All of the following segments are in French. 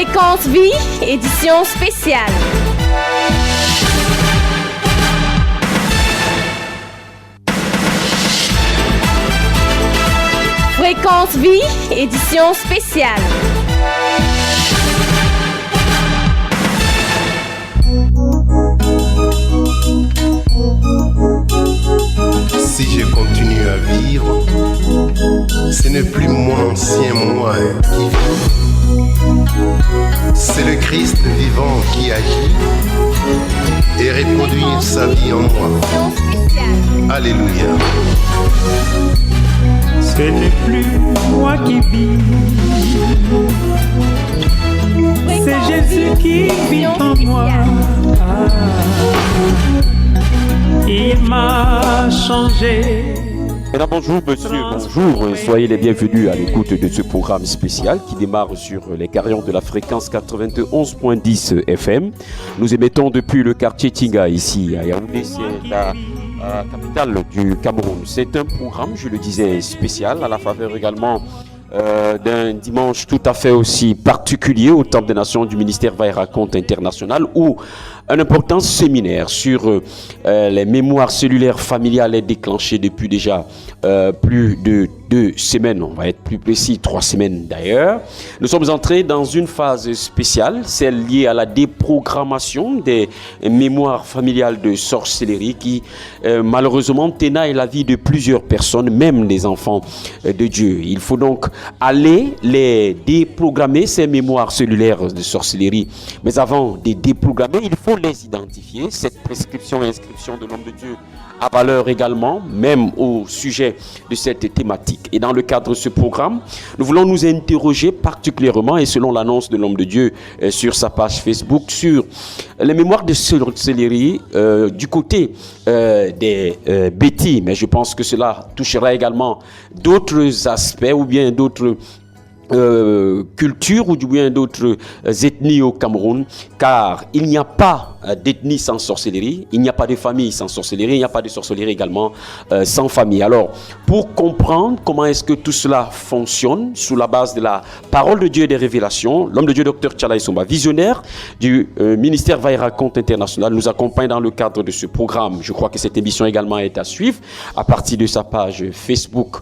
Fréquence Vie, édition spéciale. Fréquence Vie, édition spéciale. Si je continue à vivre, ce n'est plus mon ancien moi qui vit. C'est le Christ vivant qui agit et reproduit sa vie en moi. Alléluia. Ce n'est plus moi qui vis, c'est Jésus qui vit en moi. Il m'a changé. Mesdames, bonjour, monsieur, bonjour. Soyez les bienvenus à l'écoute de ce programme spécial qui démarre sur les carillons de la fréquence 91.10 FM. Nous émettons depuis le quartier Tinga, ici à Yaoundé, c'est la capitale du Cameroun. C'est un programme, je le disais, spécial, à la faveur également d'un dimanche tout à fait aussi particulier au Temple des Nations du ministère Vaira Compte International, où un important séminaire sur les mémoires cellulaires familiales est déclenché depuis déjà plus de 2 semaines, on va être plus précis, 3 semaines d'ailleurs. Nous sommes entrés dans une phase spéciale, celle liée à la déprogrammation des mémoires familiales de sorcellerie qui malheureusement ténaille la vie de plusieurs personnes, même des enfants de Dieu. Il faut donc aller les déprogrammer, ces mémoires cellulaires de sorcellerie. Mais avant de déprogrammer, il faut les identifier. Cette prescription et inscription de l'homme de Dieu a valeur également, même au sujet de cette thématique. Et dans le cadre de ce programme, nous voulons nous interroger particulièrement, et selon l'annonce de l'homme de Dieu sur sa page Facebook, sur les mémoires de sorcellerie du côté des bêtis. Mais je pense que cela touchera également d'autres aspects ou bien d'autres cultures ou du moins d'autres ethnies au Cameroun, car il n'y a pas d'ethnie sans sorcellerie, il n'y a pas de famille sans sorcellerie, il n'y a pas de sorcellerie également sans famille. Alors, pour comprendre comment est-ce que tout cela fonctionne sous la base de la parole de Dieu et des révélations, l'homme de Dieu Dr Tchala Isomba, visionnaire du ministère Vaira Compte International, nous accompagne dans le cadre de ce programme. Je crois que cette émission également est à suivre à partir de sa page Facebook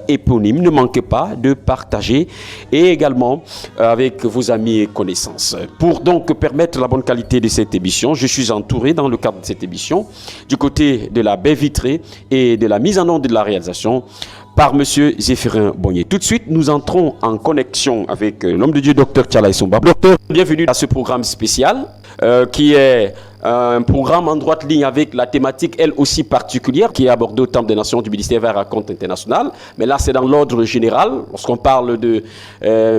éponyme. Ne manquez pas de partager et également avec vos amis et connaissances. Pour donc permettre la bonne qualité de cette émission, je suis entouré dans le cadre de cette émission du côté de la baie vitrée et de la mise en onde de la réalisation par monsieur Zéphirin Bonnier. Tout de suite, nous entrons en connexion avec l'homme de Dieu, Dr Tchala Isomba. Docteur, bienvenue à ce programme spécial qui est un programme en droite ligne avec la thématique, elle aussi particulière, qui est abordée au Temple des Nations du ministère Vaira Compte International. Mais là, c'est dans l'ordre général, lorsqu'on parle de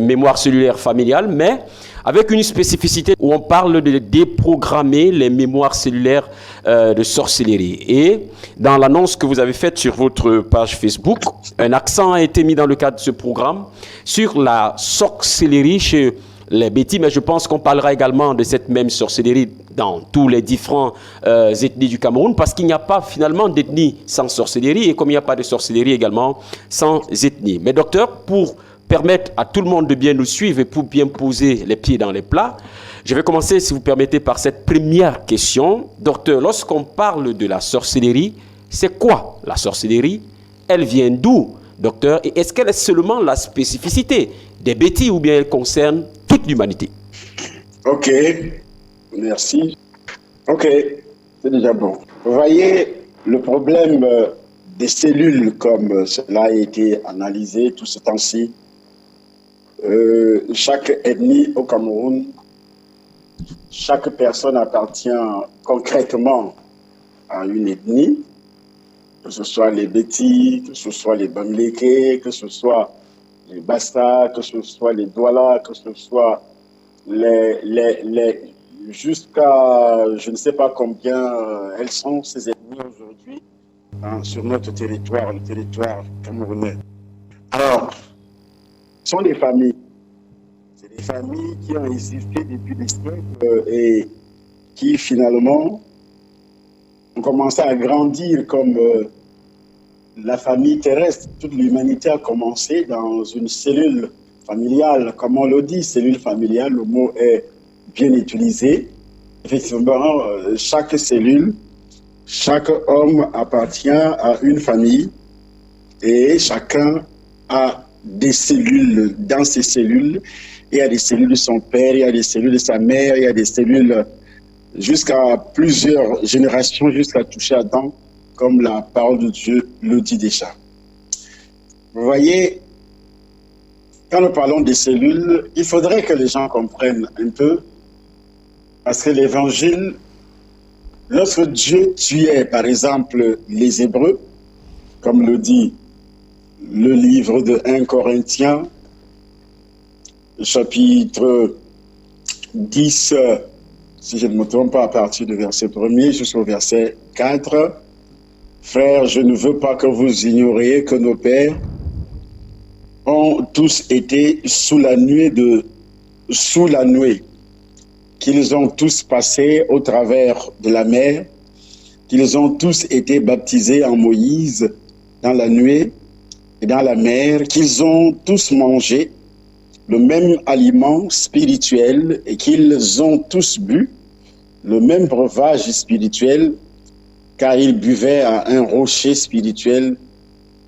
mémoire cellulaire familiale, mais avec une spécificité où on parle de déprogrammer les mémoires cellulaires de sorcellerie. Et dans l'annonce que vous avez faite sur votre page Facebook, un accent a été mis dans le cadre de ce programme sur la sorcellerie chez les bêtis, mais je pense qu'on parlera également de cette même sorcellerie dans tous les différents ethnies du Cameroun, parce qu'il n'y a pas finalement d'ethnie sans sorcellerie, et comme il n'y a pas de sorcellerie également sans ethnie. Mais docteur, pour permettre à tout le monde de bien nous suivre et pour bien poser les pieds dans les plats, je vais commencer, si vous permettez, par cette première question. Docteur, lorsqu'on parle de la sorcellerie, c'est quoi la sorcellerie? Elle vient d'où, docteur? Et est-ce qu'elle est seulement la spécificité des bêtis ou bien elle concerne toute l'humanité? Ok, merci. Ok, c'est déjà bon. Vous voyez, le problème des cellules, comme cela a été analysé tout ce temps-ci, chaque ethnie au Cameroun, chaque personne appartient concrètement à une ethnie, que ce soit les Bétis, que ce soit les Bamileke, que ce soit les Bassa, que ce soit les Douala, que ce soit jusqu'à, je ne sais pas combien elles sont, ces ethnies aujourd'hui, sur notre territoire, le territoire camerounais. Alors, ce sont des familles. C'est des familles qui ont existé depuis des siècles et qui finalement ont commencé à grandir comme la famille terrestre. Toute l'humanité a commencé dans une cellule familiale, comme on le dit, cellule familiale, le mot est bien utilisé. Effectivement, chaque cellule, chaque homme appartient à une famille et chacun a des cellules. Dans ces cellules, il y a des cellules de son père, il y a des cellules de sa mère, il y a des cellules jusqu'à plusieurs générations, jusqu'à toucher Adam, comme la parole de Dieu le dit déjà. Vous voyez, quand nous parlons des cellules, il faudrait que les gens comprennent un peu, parce que l'évangile, lorsque Dieu tuait, par exemple, les Hébreux, comme le dit le livre de 1 Corinthiens, chapitre 10, si je ne me trompe pas, à partir du verset 1er jusqu'au verset 4, « Frères, je ne veux pas que vous ignoriez que nos pères ont tous été sous la nuée, qu'ils ont tous passé au travers de la mer, qu'ils ont tous été baptisés en Moïse dans la nuée et dans la mer, qu'ils ont tous mangé le même aliment spirituel et qu'ils ont tous bu le même breuvage spirituel, car ils buvaient à un rocher spirituel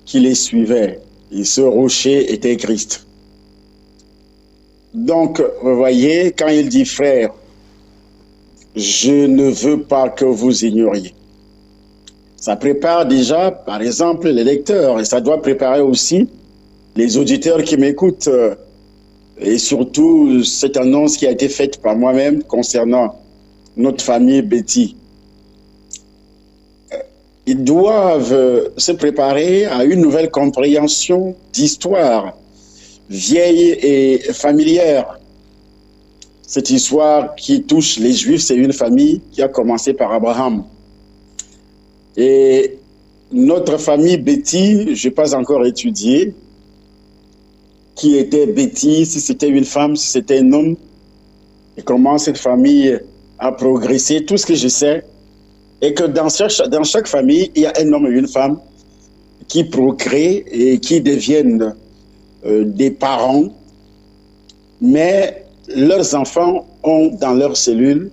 qui les suivait. Et ce rocher était Christ. » Donc, vous voyez, quand il dit « frère, je ne veux pas que vous ignoriez », ça prépare déjà, par exemple, les lecteurs, et ça doit préparer aussi les auditeurs qui m'écoutent, et surtout cette annonce qui a été faite par moi-même concernant notre famille Betty. Ils doivent se préparer à une nouvelle compréhension d'histoire vieille et familière. Cette histoire qui touche les Juifs, c'est une famille qui a commencé par Abraham. Et notre famille Betty, je n'ai pas encore étudié qui était Betty, si c'était une femme, si c'était un homme, et comment cette famille a progressé. Tout ce que je sais est que dans chaque famille, il y a un homme et une femme qui procréent et qui deviennent des parents, mais leurs enfants ont dans leurs cellules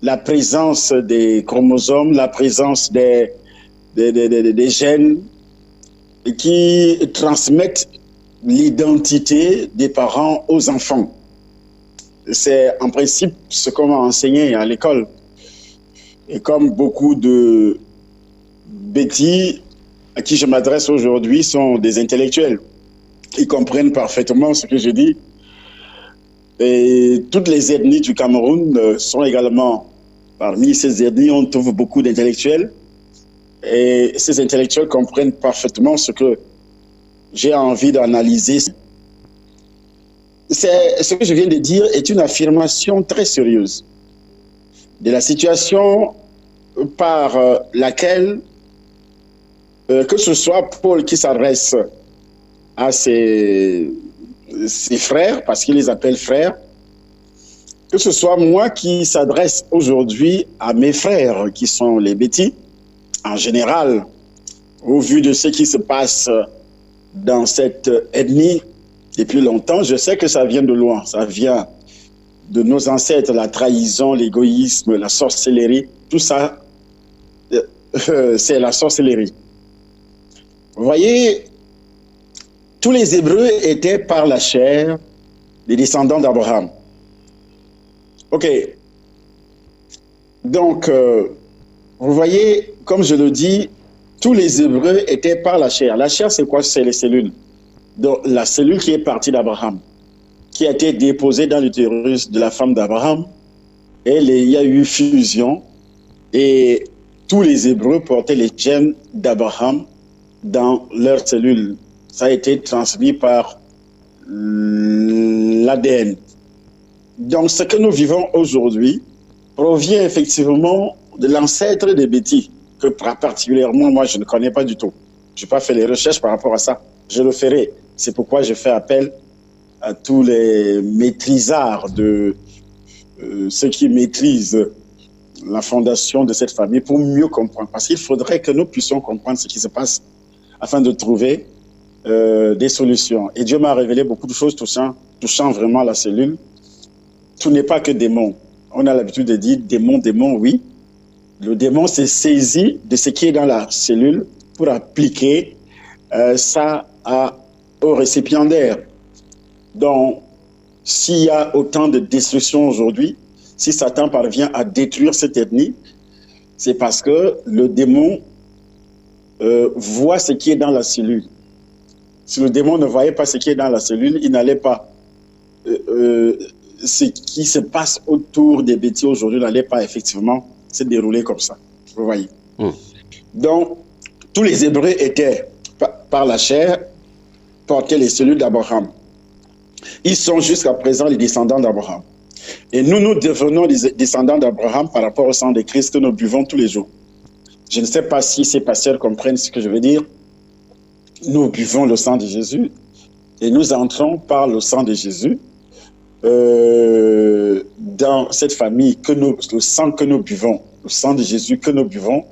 la présence des chromosomes, la présence des gènes qui transmettent l'identité des parents aux enfants. C'est en principe ce qu'on m'a enseigné à l'école. Et comme beaucoup de Betty à qui je m'adresse aujourd'hui sont des intellectuels, ils comprennent parfaitement ce que je dis. Et toutes les ethnies du Cameroun sont également, parmi ces ethnies, on trouve beaucoup d'intellectuels. Et ces intellectuels comprennent parfaitement ce que j'ai envie d'analyser. Ce que je viens de dire est une affirmation très sérieuse de la situation par laquelle, que ce soit Paul qui s'adresse à ses frères, parce qu'il les appelle frères, que ce soit moi qui s'adresse aujourd'hui à mes frères, qui sont les Betty, en général, au vu de ce qui se passe dans cette ethnie depuis longtemps, je sais que ça vient de loin, ça vient de nos ancêtres, la trahison, l'égoïsme, la sorcellerie, tout ça, c'est la sorcellerie. Vous voyez, tous les Hébreux étaient par la chair des descendants d'Abraham. Ok. Donc, vous voyez, comme je le dis, tous les Hébreux étaient par la chair. La chair, c'est quoi? C'est les cellules. Donc, la cellule qui est partie d'Abraham, qui a été déposée dans l'utérus de la femme d'Abraham, et il y a eu fusion, et tous les Hébreux portaient les gènes d'Abraham dans leurs cellules. Ça a été transmis par l'ADN. Donc, ce que nous vivons aujourd'hui provient effectivement de l'ancêtre des Betty, que particulièrement, moi, je ne connais pas du tout. Je n'ai pas fait les recherches par rapport à ça. Je le ferai. C'est pourquoi je fais appel à tous les maîtrisards de ceux qui maîtrisent la fondation de cette famille pour mieux comprendre. Parce qu'il faudrait que nous puissions comprendre ce qui se passe afin de trouver des solutions. Et Dieu m'a révélé beaucoup de choses touchant vraiment la cellule. Tout n'est pas que démon. On a l'habitude de dire démon, oui. Le démon s'est saisi de ce qui est dans la cellule pour appliquer ça au récipiendaire. Donc, s'il y a autant de destruction aujourd'hui, si Satan parvient à détruire cette ethnie, c'est parce que le démon voit ce qui est dans la cellule. Si le démon ne voyait pas ce qui est dans la cellule, il n'allait pas. Ce qui se passe autour des bêtis aujourd'hui n'allait pas effectivement se dérouler comme ça. Vous voyez. Donc, tous les Hébreux étaient, par la chair, portaient les cellules d'Abraham. Ils sont jusqu'à présent les descendants d'Abraham. Et nous devenons les descendants d'Abraham par rapport au sang de Christ que nous buvons tous les jours. Je ne sais pas si ces pasteurs comprennent ce que je veux dire. Nous buvons le sang de Jésus et nous entrons par le sang de Jésus dans cette famille, le sang que nous buvons, le sang de Jésus que nous buvons,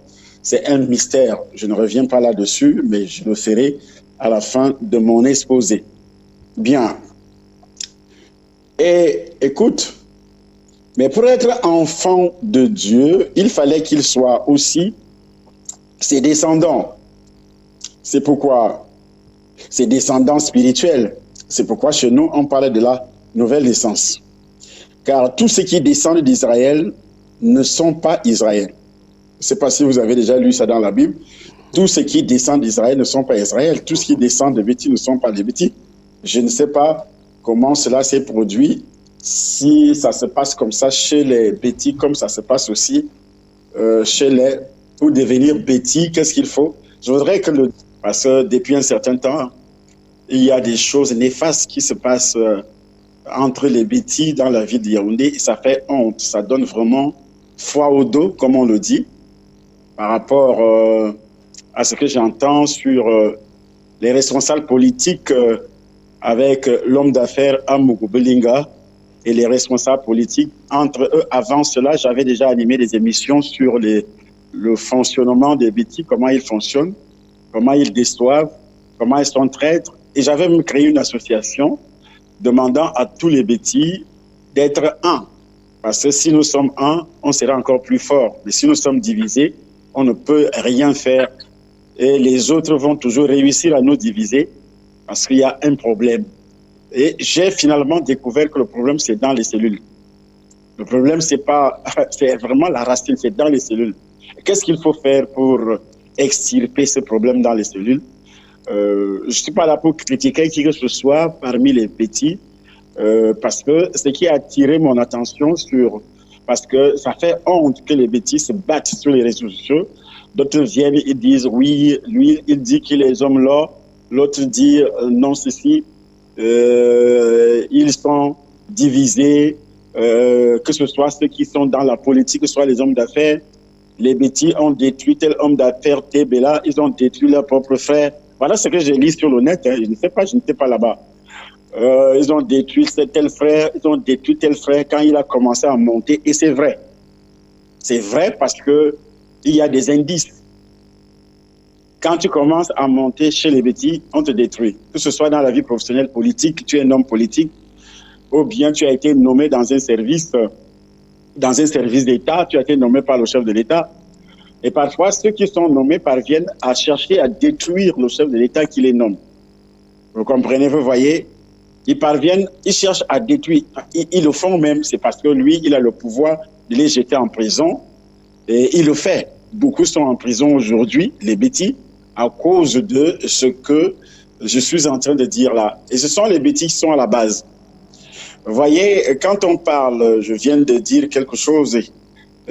c'est un mystère. Je ne reviens pas là-dessus, mais je le ferai à la fin de mon exposé. Bien. Et écoute, mais pour être enfant de Dieu, il fallait qu'il soit aussi ses descendants. C'est pourquoi ses descendants spirituels. C'est pourquoi chez nous, on parle de la nouvelle naissance. Car tous ceux qui descendent d'Israël ne sont pas Israël. Je ne sais pas si vous avez déjà lu ça dans la Bible. Tous ceux qui descendent d'Israël ne sont pas Israël. Tous ceux qui descendent de Béthi ne sont pas les Béthi. Je ne sais pas comment cela s'est produit, si ça se passe comme ça chez les Béthi, comme ça se passe aussi chez les... Pour devenir Béthi, qu'est-ce qu'il faut? Je voudrais que parce que depuis un certain temps, il y a des choses néfastes qui se passent entre les Béthi dans la ville de Yaoundé et ça fait honte. Ça donne vraiment froid au dos, comme on le dit, par rapport à ce que j'entends sur les responsables politiques avec l'homme d'affaires Amougou Belinga et les responsables politiques. Entre eux, avant cela, j'avais déjà animé des émissions sur le fonctionnement des Béthi, comment ils fonctionnent, comment ils déçoivent, comment ils sont traîtres. Et j'avais même créé une association demandant à tous les Béthi d'être un. Parce que si nous sommes un, on sera encore plus fort. Mais si nous sommes divisés, on ne peut rien faire. Et les autres vont toujours réussir à nous diviser parce qu'il y a un problème. Et j'ai finalement découvert que le problème, c'est dans les cellules. Le problème, c'est vraiment la racine, c'est dans les cellules. Qu'est-ce qu'il faut faire pour extirper ce problème dans les cellules? Je ne suis pas là pour critiquer qui que ce soit parmi les petits, parce que ce qui a attiré mon attention parce que ça fait honte que les petits se battent sur les réseaux sociaux. D'autres viennent, ils disent oui, lui, il dit qu'il est hommes là, l'autre dit non, ceci. Ils sont divisés, que ce soit ceux qui sont dans la politique, que ce soit les hommes d'affaires. Les bêtis ont détruit tel homme d'affaires, Tébéla, ils ont détruit leur propre frère. Voilà ce que j'ai lu sur le net, hein. Je ne sais pas, je n'étais pas là-bas. Ils ont détruit tel frère, ils ont détruit tel frère quand il a commencé à monter. Et c'est vrai. C'est vrai parce que il y a des indices. Quand tu commences à monter chez les bêtis, on te détruit. Que ce soit dans la vie professionnelle, politique, tu es un homme politique, ou bien tu as été nommé dans un service d'État, tu as été nommé par le chef de l'État. Et parfois, ceux qui sont nommés parviennent à chercher à détruire le chef de l'État qui les nomme. Vous comprenez, vous voyez? Ils cherchent à détruire. Ils le font même, c'est parce que lui, il a le pouvoir de les jeter en prison. Et il le fait. Beaucoup sont en prison aujourd'hui, les bêtis, à cause de ce que je suis en train de dire là. Et ce sont les bêtis qui sont à la base. Vous voyez, quand on parle, je viens de dire quelque chose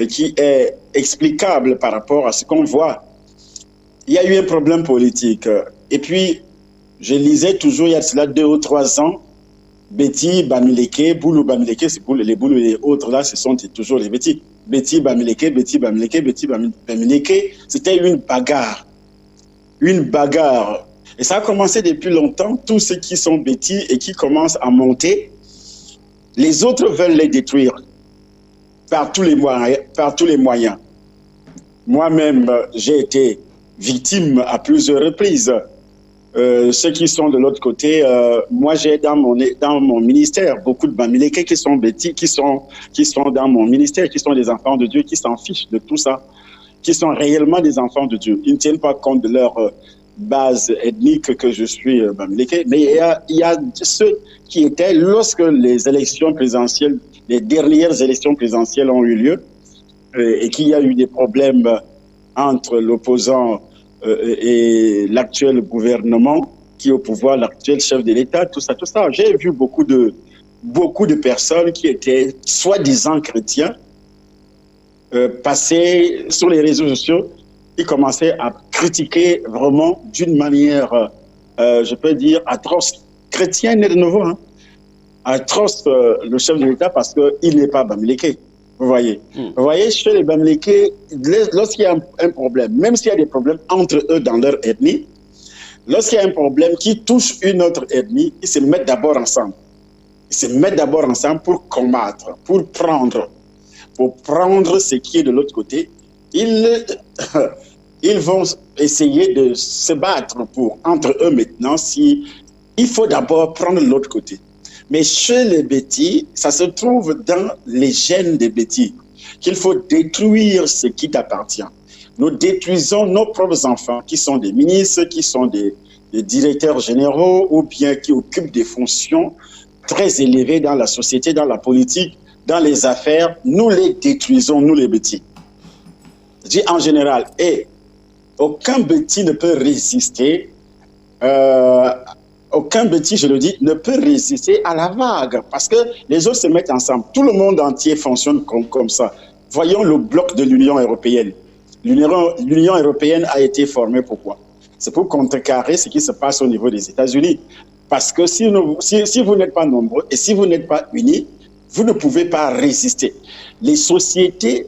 qui est explicable par rapport à ce qu'on voit. Il y a eu un problème politique. Et puis, je lisais toujours, il y a cela 2 ou 3 ans, Béthi, Bamileke, Boulou, Bamileke, c'est pour les Boulou et les autres là, ce sont toujours les Béthi. Béthi, Bamileke, Béthi, Bamileke, Béthi, Bamileke, c'était une bagarre. Une bagarre. Et ça a commencé depuis longtemps. Tous ceux qui sont Béthi et qui commencent à monter, les autres veulent les détruire par tous les moyens. Moi-même, j'ai été victime à plusieurs reprises ceux qui sont de l'autre côté, moi j'ai dans mon ministère beaucoup de Bamileke qui sont bêtis, qui sont dans mon ministère, qui sont des enfants de Dieu, qui s'en fichent de tout ça, qui sont réellement des enfants de Dieu. Ils ne tiennent pas compte de leur base ethnique que je suis Bamileke, mais il y a ceux qui étaient, lorsque les élections présidentielles, les dernières élections présidentielles ont eu lieu, et qu'il y a eu des problèmes entre l'opposant et l'actuel gouvernement qui est au pouvoir, l'actuel chef de l'État, tout ça. J'ai vu beaucoup de personnes qui étaient soi-disant chrétiens passer sur les réseaux sociaux et commencer à critiquer vraiment d'une manière, je peux dire, atroce. Chrétien n'est de nouveau, hein. Atroce le chef de l'État parce qu'il n'est pas Bamileke. Vous voyez, chez les Bamileke, lorsqu'il y a un problème, même s'il y a des problèmes entre eux dans leur ethnie, lorsqu'il y a un problème qui touche une autre ethnie, ils se mettent d'abord ensemble. Ils se mettent d'abord ensemble pour combattre, pour prendre ce qui est de l'autre côté. Ils vont essayer de se battre entre eux maintenant. Il faut d'abord prendre l'autre côté. Mais chez les Bétis, ça se trouve dans les gènes des Bétis, qu'il faut détruire ce qui t'appartient. Nous détruisons nos propres enfants, qui sont des ministres, qui sont des directeurs généraux, ou bien qui occupent des fonctions très élevées dans la société, dans la politique, dans les affaires. Nous les détruisons, nous les Bétis. Je dis en général, aucun Bétis ne peut résister aucun Bétis, je le dis, ne peut résister à la vague parce que les autres se mettent ensemble. Tout le monde entier fonctionne comme ça. Voyons le bloc de l'Union européenne. L'Union européenne a été formée pourquoi? C'est pour contrecarrer ce qui se passe au niveau des États-Unis. Parce que si vous n'êtes pas nombreux et si vous n'êtes pas unis, vous ne pouvez pas résister. Les sociétés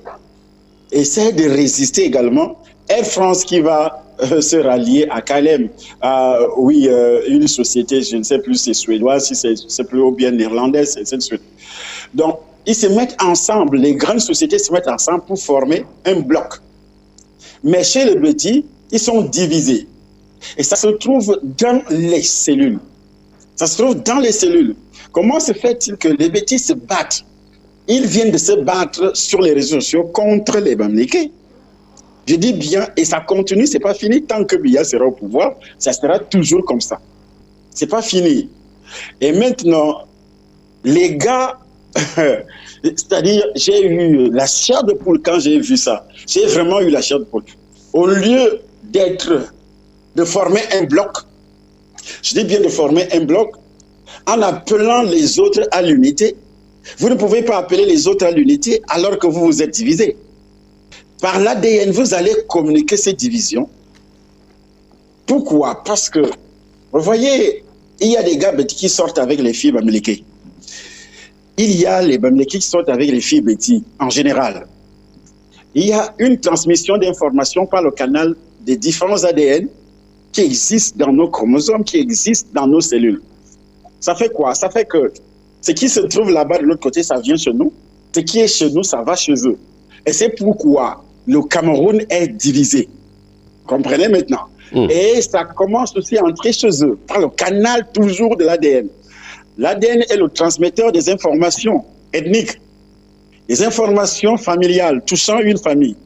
essaient de résister également. Air France qui va se rallier à Calem, une société, je ne sais plus si c'est suédoise, si c'est plus ou bien néerlandaise, c'est de suite. Donc, ils se mettent ensemble, les grandes sociétés se mettent ensemble pour former un bloc. Mais chez les petits, ils sont divisés. Et ça se trouve dans les cellules. Ça se trouve dans les cellules. Comment se fait-il que les petits se battent? Ils viennent de se battre sur les réseaux sociaux contre les Bamileke. Je dis bien, et ça continue, c'est pas fini. Tant que Biya sera au pouvoir, ça sera toujours comme ça. C'est pas fini. Et maintenant, les gars, c'est-à-dire, j'ai eu la chair de poule quand j'ai vu ça. J'ai vraiment eu la chair de poule. Au lieu de former un bloc, je dis bien de former un bloc, en appelant les autres à l'unité. Vous ne pouvez pas appeler les autres à l'unité alors que vous vous êtes divisés. Par l'ADN, vous allez communiquer ces divisions. Pourquoi? Parce que, vous voyez, il y a des gars qui sortent avec les filles Bamileke. Il y a les Bamileke qui sortent avec les filles Béti, en général. Il y a une transmission d'informations par le canal des différents ADN qui existent dans nos chromosomes, qui existent dans nos cellules. Ça fait quoi? Ça fait que ce qui se trouve là-bas de l'autre côté, ça vient chez nous. Ce qui est chez nous, ça va chez eux. Et c'est pourquoi le Cameroun est divisé. Comprenez maintenant? Et ça commence aussi à entrer chez eux, par le canal toujours de l'ADN. L'ADN est le transmetteur des informations ethniques, des informations familiales touchant une famille.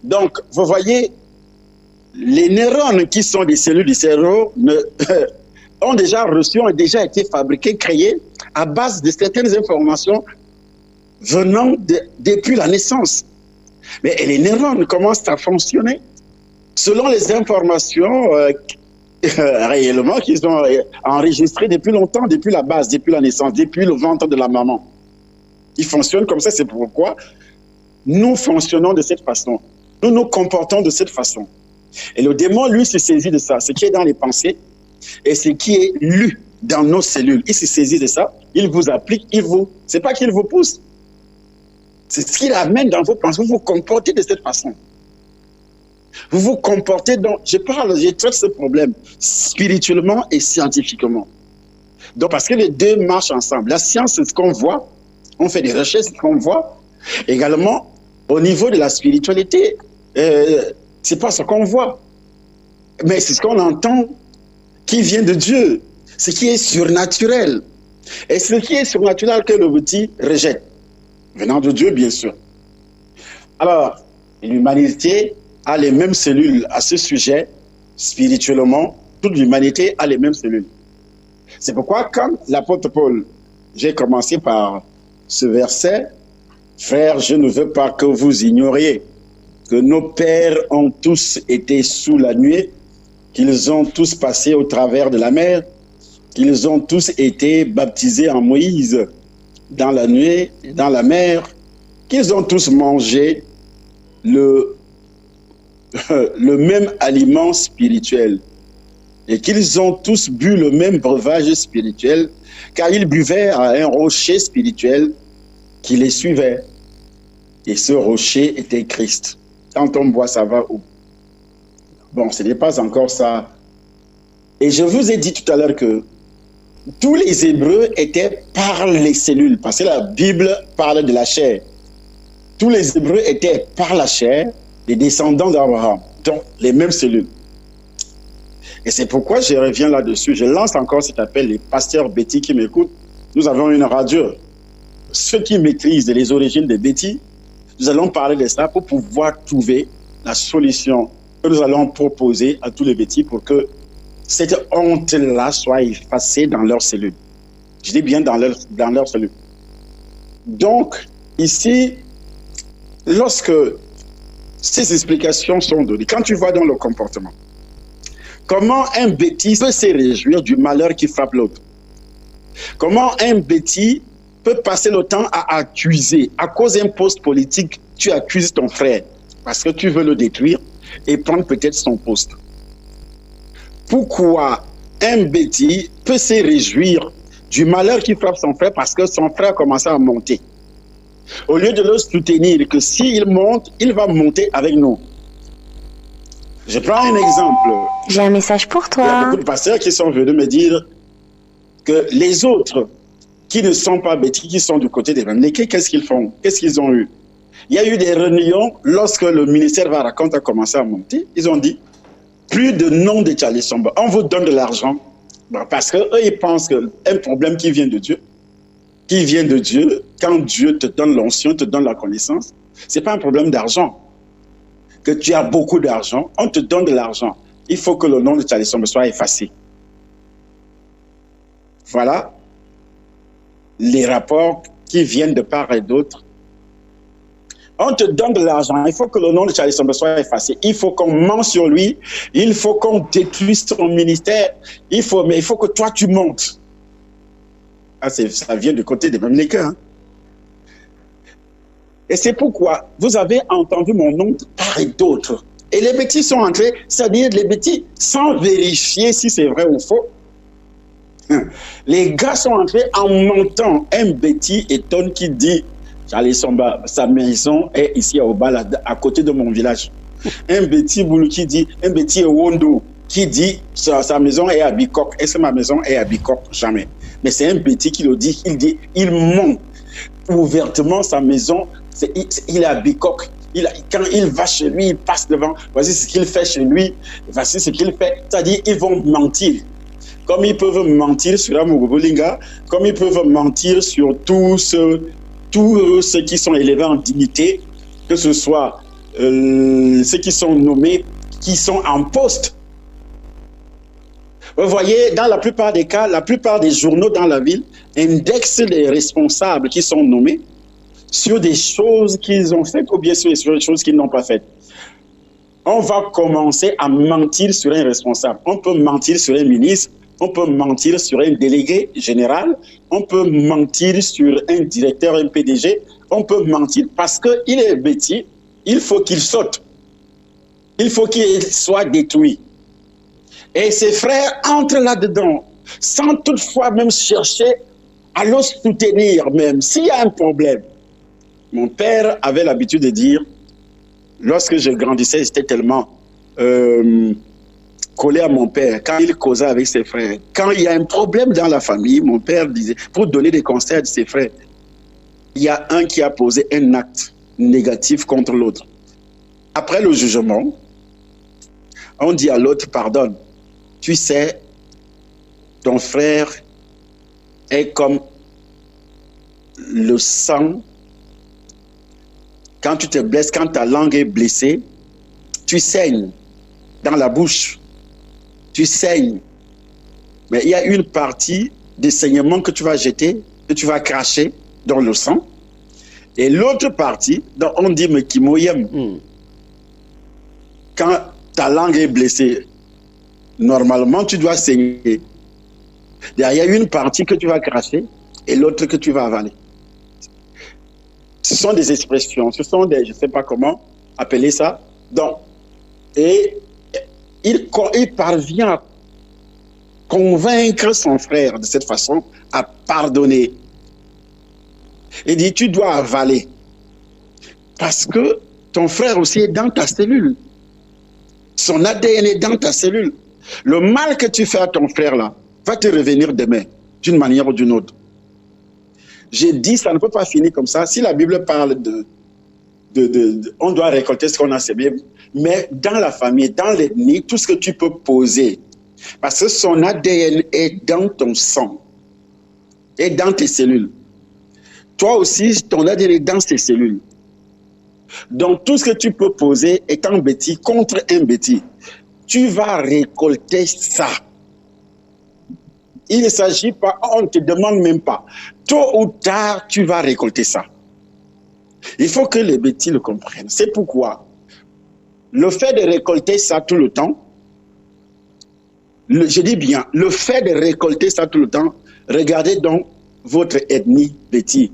Donc, vous voyez, les neurones qui sont des cellules du cerveau ont déjà reçu, ont déjà été fabriqués, créés à base de certaines informations venant depuis la naissance. Mais les neurones commencent à fonctionner selon les informations réellement qu'ils ont enregistrées depuis longtemps, depuis la base, depuis la naissance, depuis le ventre de la maman. Ils fonctionnent comme ça, c'est pourquoi nous fonctionnons de cette façon. Nous nous comportons de cette façon. Et le démon, lui, se saisit de ça, ce qui est dans les pensées et ce qui est lu dans nos cellules. Il se saisit de ça, il vous applique, c'est pas qu'il vous pousse. C'est ce qu'il amène dans vos pensées. Vous vous comportez de cette façon. Vous vous comportez donc, je traite ce problème spirituellement et scientifiquement. Donc, parce que les deux marchent ensemble. La science, c'est ce qu'on voit. On fait des recherches, c'est ce qu'on voit. Également, au niveau de la spiritualité, c'est pas ce qu'on voit. Mais c'est ce qu'on entend qui vient de Dieu, ce qui est surnaturel. Et ce qui est surnaturel que le petit rejette, venant de Dieu, bien sûr. Alors, l'humanité a les mêmes cellules à ce sujet, spirituellement, toute l'humanité a les mêmes cellules. C'est pourquoi, quand l'apôtre Paul, j'ai commencé par ce verset, « Frères, je ne veux pas que vous ignoriez que nos pères ont tous été sous la nuée, qu'ils ont tous passé au travers de la mer, qu'ils ont tous été baptisés en Moïse dans la nuée, dans la mer, qu'ils ont tous mangé le même aliment spirituel et qu'ils ont tous bu le même breuvage spirituel, car ils buvaient à un rocher spirituel qui les suivait. Et ce rocher était Christ. Quand on boit, ça va où? Bon, ce n'est pas encore ça. Et je vous ai dit tout à l'heure que tous les Hébreux étaient par les cellules, parce que la Bible parle de la chair. Tous les Hébreux étaient par la chair les descendants d'Abraham, donc les mêmes cellules. Et c'est pourquoi je reviens là-dessus. Je lance encore cet appel, les pasteurs Betty qui m'écoutent. Nous avons une radio. Ceux qui maîtrisent les origines des Betty, nous allons parler de ça pour pouvoir trouver la solution que nous allons proposer à tous les Betty pour que cette honte-là soit effacée dans leurs cellules. Je dis bien dans leurs cellules. Donc, ici, lorsque ces explications sont données, quand tu vois dans le comportement, comment un bêtis peut se réjouir du malheur qui frappe l'autre? Comment un bêtis peut passer le temps à accuser? À cause d'un poste politique, tu accuses ton frère parce que tu veux le détruire et prendre peut-être son poste. Pourquoi un bêtis peut se réjouir du malheur qui frappe son frère parce que son frère a commencé à monter? Au lieu de le soutenir, que s'il monte, il va monter avec nous. Je prends un exemple. J'ai un message pour toi. Il y a beaucoup de pasteurs qui sont venus me dire que les autres qui ne sont pas bêtis, qui sont du côté des Ramlékés, qu'est-ce qu'ils font? Qu'est-ce qu'ils ont eu? Il y a eu des réunions lorsque le ministère Varaconte a commencé à monter. Ils ont dit, plus de nom de Charlie Somba. On vous donne de l'argent parce qu'eux, ils pensent qu'un problème qui vient de Dieu, quand Dieu te donne l'onction, te donne la connaissance, ce n'est pas un problème d'argent. Que tu as beaucoup d'argent, on te donne de l'argent. Il faut que le nom de Charlie Somba soit effacé. Voilà les rapports qui viennent de part et d'autre. On te donne de l'argent, il faut que le nom de Charlie Somba soit effacé. Il faut qu'on ment sur lui, il faut qu'on détruise son ministère, mais il faut que toi tu montes. Ah, ça vient du côté des Mamlékés. Hein? Et c'est pourquoi vous avez entendu mon nom de part et d'autre. Et les bêtis sont entrés, c'est-à-dire les bêtis, sans vérifier si c'est vrai ou faux. Les gars sont entrés en mentant. Un bêtis étonne qui dit, Charlie Somba, sa maison est ici à Obala, à côté de mon village. Un bêtis boulou qui dit, un bêtis Wondo qui dit, sa maison est à Bikok. Est-ce que ma maison est à Bikok? Jamais. Mais c'est un bêtis qui le dit, il ment ouvertement sa maison, il est à Bikok. Quand il va chez lui, il passe devant, voici ce qu'il fait chez lui, voici ce qu'il fait. C'est-à-dire, ils vont mentir. Comme ils peuvent mentir sur Amugobolinga, comme ils peuvent mentir sur tous ceux qui sont élevés en dignité, que ce soit ceux qui sont nommés, qui sont en poste. Vous voyez, dans la plupart des cas, la plupart des journaux dans la ville indexent les responsables qui sont nommés sur des choses qu'ils ont faites ou bien sur des choses qu'ils n'ont pas faites. On va commencer à mentir sur un responsable. On peut mentir sur un ministre, on peut mentir sur un délégué général, on peut mentir sur un directeur, un PDG, on peut mentir parce qu'il est bêtis, il faut qu'il saute. Il faut qu'il soit détruit. Et ses frères entrent là-dedans, sans toutefois même chercher à le soutenir même, s'il y a un problème. Mon père avait l'habitude de dire, lorsque je grandissais, j'étais tellement collé à mon père, quand il causait avec ses frères, quand il y a un problème dans la famille, mon père disait, pour donner des conseils à ses frères, il y a un qui a posé un acte négatif contre l'autre. Après le jugement, On dit à l'autre, pardonne. Tu sais, ton frère est comme le sang. Quand tu te blesses, quand ta langue est blessée, tu saignes dans la bouche. Tu saignes. Mais il y a une partie des saignements que tu vas jeter, que tu vas cracher dans le sang. Et l'autre partie, on dit mekimoyem. Quand ta langue est blessée, normalement, tu dois saigner. Il y a une partie que tu vas cracher et l'autre que tu vas avaler. Ce sont des expressions, ce sont des, je ne sais pas comment appeler ça. Donc, et il parvient à convaincre son frère de cette façon, à pardonner. Il dit, tu dois avaler. Parce que ton frère aussi est dans ta cellule. Son ADN est dans ta cellule. Le mal que tu fais à ton frère là, va te revenir demain, d'une manière ou d'une autre. J'ai dit, ça ne peut pas finir comme ça. Si la Bible parle on doit récolter ce qu'on a semé, mais dans la famille, dans l'ethnie, tout ce que tu peux poser, parce que son ADN est dans ton sang, est dans tes cellules. Toi aussi, ton ADN est dans tes cellules. Donc, tout ce que tu peux poser étant bêtis contre un bêtis, tu vas récolter ça. Il ne s'agit pas, on ne te demande même pas. Tôt ou tard, tu vas récolter ça. Il faut que les bêtis le comprennent. C'est pourquoi le fait de récolter ça tout le temps, je dis bien, le fait de récolter ça tout le temps, regardez donc votre ethnie bêtis.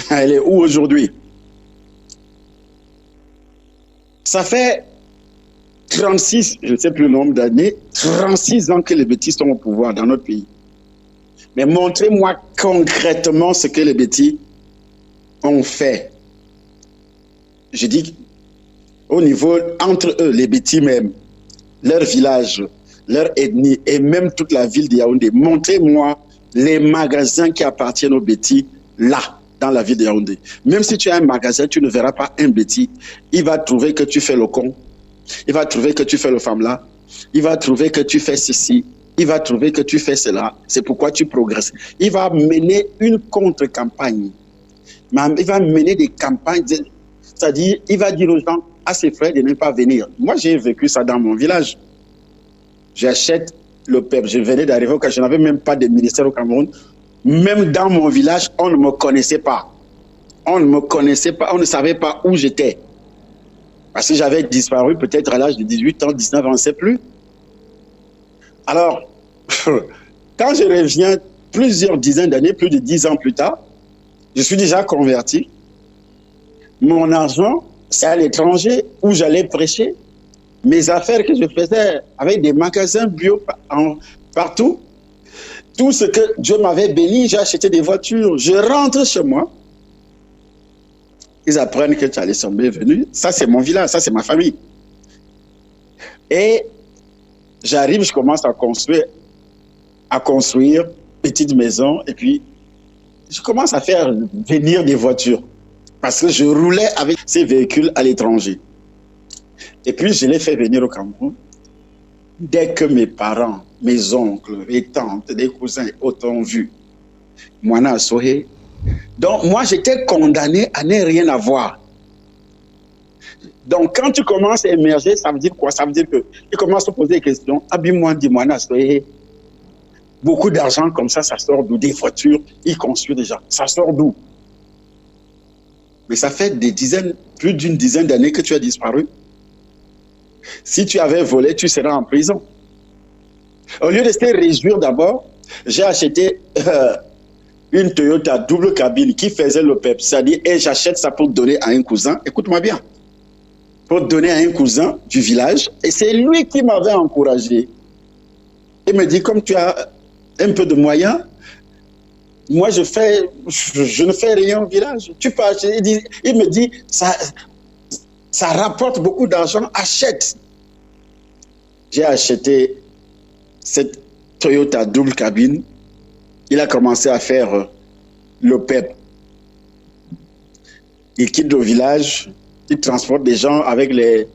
Elle est où aujourd'hui? Ça fait 36, je ne sais plus le nombre d'années, 36 ans que les bêtis sont au pouvoir dans notre pays. Mais montrez-moi concrètement ce que les bêtis ont fait. Je dis au niveau, entre eux, les bêtis même, leur village, leur ethnie et même toute la ville de Yaoundé. Montrez-moi les magasins qui appartiennent aux bêtis là, dans la ville de Yaoundé. Même si tu as un magasin, tu ne verras pas un bêtis. Il va trouver que tu fais le con. Il va trouver que tu fais le femme-là. Il va trouver que tu fais ceci. Il va trouver que tu fais cela. C'est pourquoi tu progresses. Il va mener une contre-campagne. Il va mener des campagnes. C'est-à-dire, il va dire aux gens, à ses frères de ne pas venir. Moi, j'ai vécu ça dans mon village. J'achète le PEP. Je venais d'arriver au Cameroun. Je n'avais même pas de ministère au Cameroun. Même dans mon village, on ne me connaissait pas. On ne me connaissait pas. On ne savait pas où j'étais. Parce que j'avais disparu peut-être à l'âge de 18 ans, 19 ans, on ne sait plus. Alors, quand je reviens plusieurs dizaines d'années, plus de 10 ans plus tard, je suis déjà converti. Mon argent, c'est à l'étranger où j'allais prêcher. Mes affaires que je faisais avec des magasins bio partout. Tout ce que Dieu m'avait béni, j'ai acheté des voitures. Je rentre chez moi. Ils apprennent que Charlie Sombe est venu. Ça, c'est mon village, ça, c'est ma famille. Et j'arrive, je commence à construire petite maison. Et puis, je commence à faire venir des voitures. Parce que je roulais avec ces véhicules à l'étranger. Et puis, je les fais venir au Cameroun. Dès que mes parents, mes oncles, mes tantes, des cousins ont vu Moana Sohé, donc moi j'étais condamné à ne rien avoir. Donc quand tu commences à émerger, ça veut dire quoi? Ça veut dire que tu commences à poser des questions. Abimoine dit Moana Sohé, beaucoup d'argent comme ça sort d'où? Des voitures, ils construisent déjà. Ça sort d'où? Mais ça fait des dizaines, plus d'une dizaine d'années que tu as disparu. Si tu avais volé, tu serais en prison. Au lieu de se réjouir d'abord, j'ai acheté une Toyota double cabine qui faisait le PEP. C'est-à-dire, et j'achète ça pour donner à un cousin. Écoute-moi bien. Pour donner à un cousin du village. Et c'est lui qui m'avait encouragé. Il me dit, comme tu as un peu de moyens, moi je ne fais rien au village. Tu peux acheter. Il me dit, ça rapporte beaucoup d'argent, achète. J'ai acheté cette Toyota double cabine. Il a commencé à faire le PEP. Il quitte le village, il transporte des gens avec les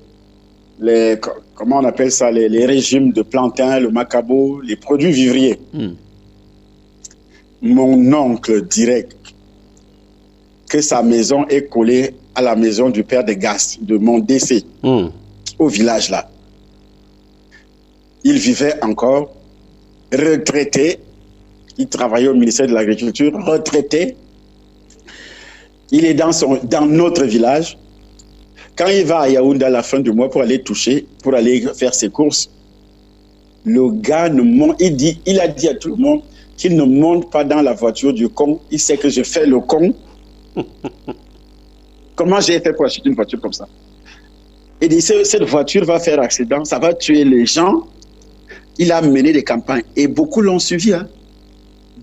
comment on appelle ça, les régimes de plantain, le macabo, les produits vivriers. Mon oncle dirait que sa maison est collée à la maison du père de Gas, de mon décès, au village là. Il vivait encore, retraité, il travaillait au ministère de l'Agriculture, retraité. Il est dans notre village. Quand il va à Yaoundé à la fin du mois pour aller toucher, pour aller faire ses courses, le gars il a dit à tout le monde qu'il ne monte pas dans la voiture du con. Il sait que je fais le con. Comment j'ai fait pour acheter une voiture comme ça? Il dit, cette voiture va faire accident, ça va tuer les gens. Il a mené des campagnes et beaucoup l'ont suivi. Hein.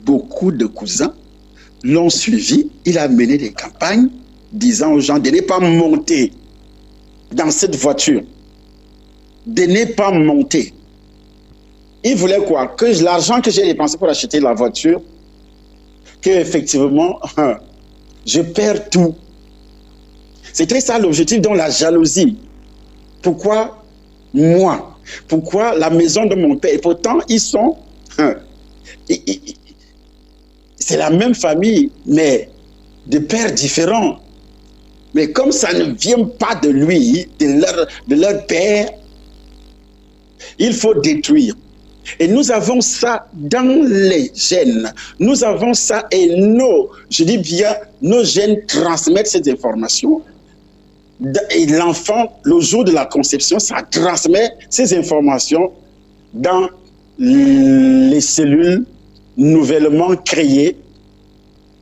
Beaucoup de cousins l'ont suivi. Il a mené des campagnes disant aux gens de ne pas monter dans cette voiture. De ne pas monter. Il voulait quoi? Que l'argent que j'ai dépensé pour acheter la voiture, que effectivement, je perds tout. C'était ça l'objectif, dans la jalousie. Pourquoi moi? Pourquoi la maison de mon père? Et pourtant, ils sont... c'est la même famille, mais de pères différents. Mais comme ça ne vient pas de lui, de leur père, il faut détruire. Et nous avons ça dans les gènes. Nous avons ça et je dis bien, nos gènes transmettent ces informations. Et l'enfant, le jour de la conception, ça transmet ces informations dans les cellules nouvellement créées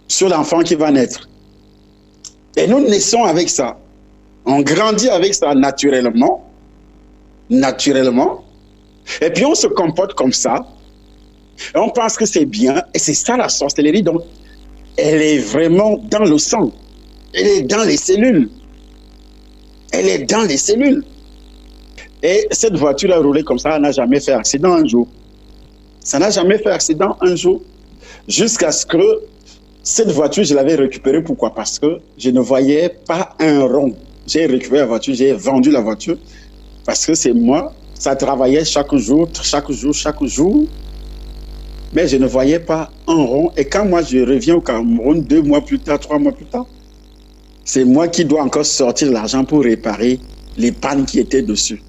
sur l'enfant qui va naître. Et nous naissons avec ça. On grandit avec ça naturellement. Naturellement. Et puis on se comporte comme ça. Et on pense que c'est bien. Et c'est ça la sorcellerie. Donc, elle est vraiment dans le sang. Elle est dans les cellules. Elle est dans les cellules. Et cette voiture a roulé comme ça, elle n'a jamais fait accident un jour. Ça n'a jamais fait accident un jour. Jusqu'à ce que cette voiture, je l'avais récupérée. Pourquoi? Parce que je ne voyais pas un rond. J'ai récupéré la voiture, j'ai vendu la voiture. Parce que c'est moi, ça travaillait chaque jour. Mais je ne voyais pas un rond. Et quand moi je reviens au Cameroun, 2 mois plus tard, 3 mois plus tard, c'est moi qui dois encore sortir l'argent pour réparer les pannes qui étaient dessus.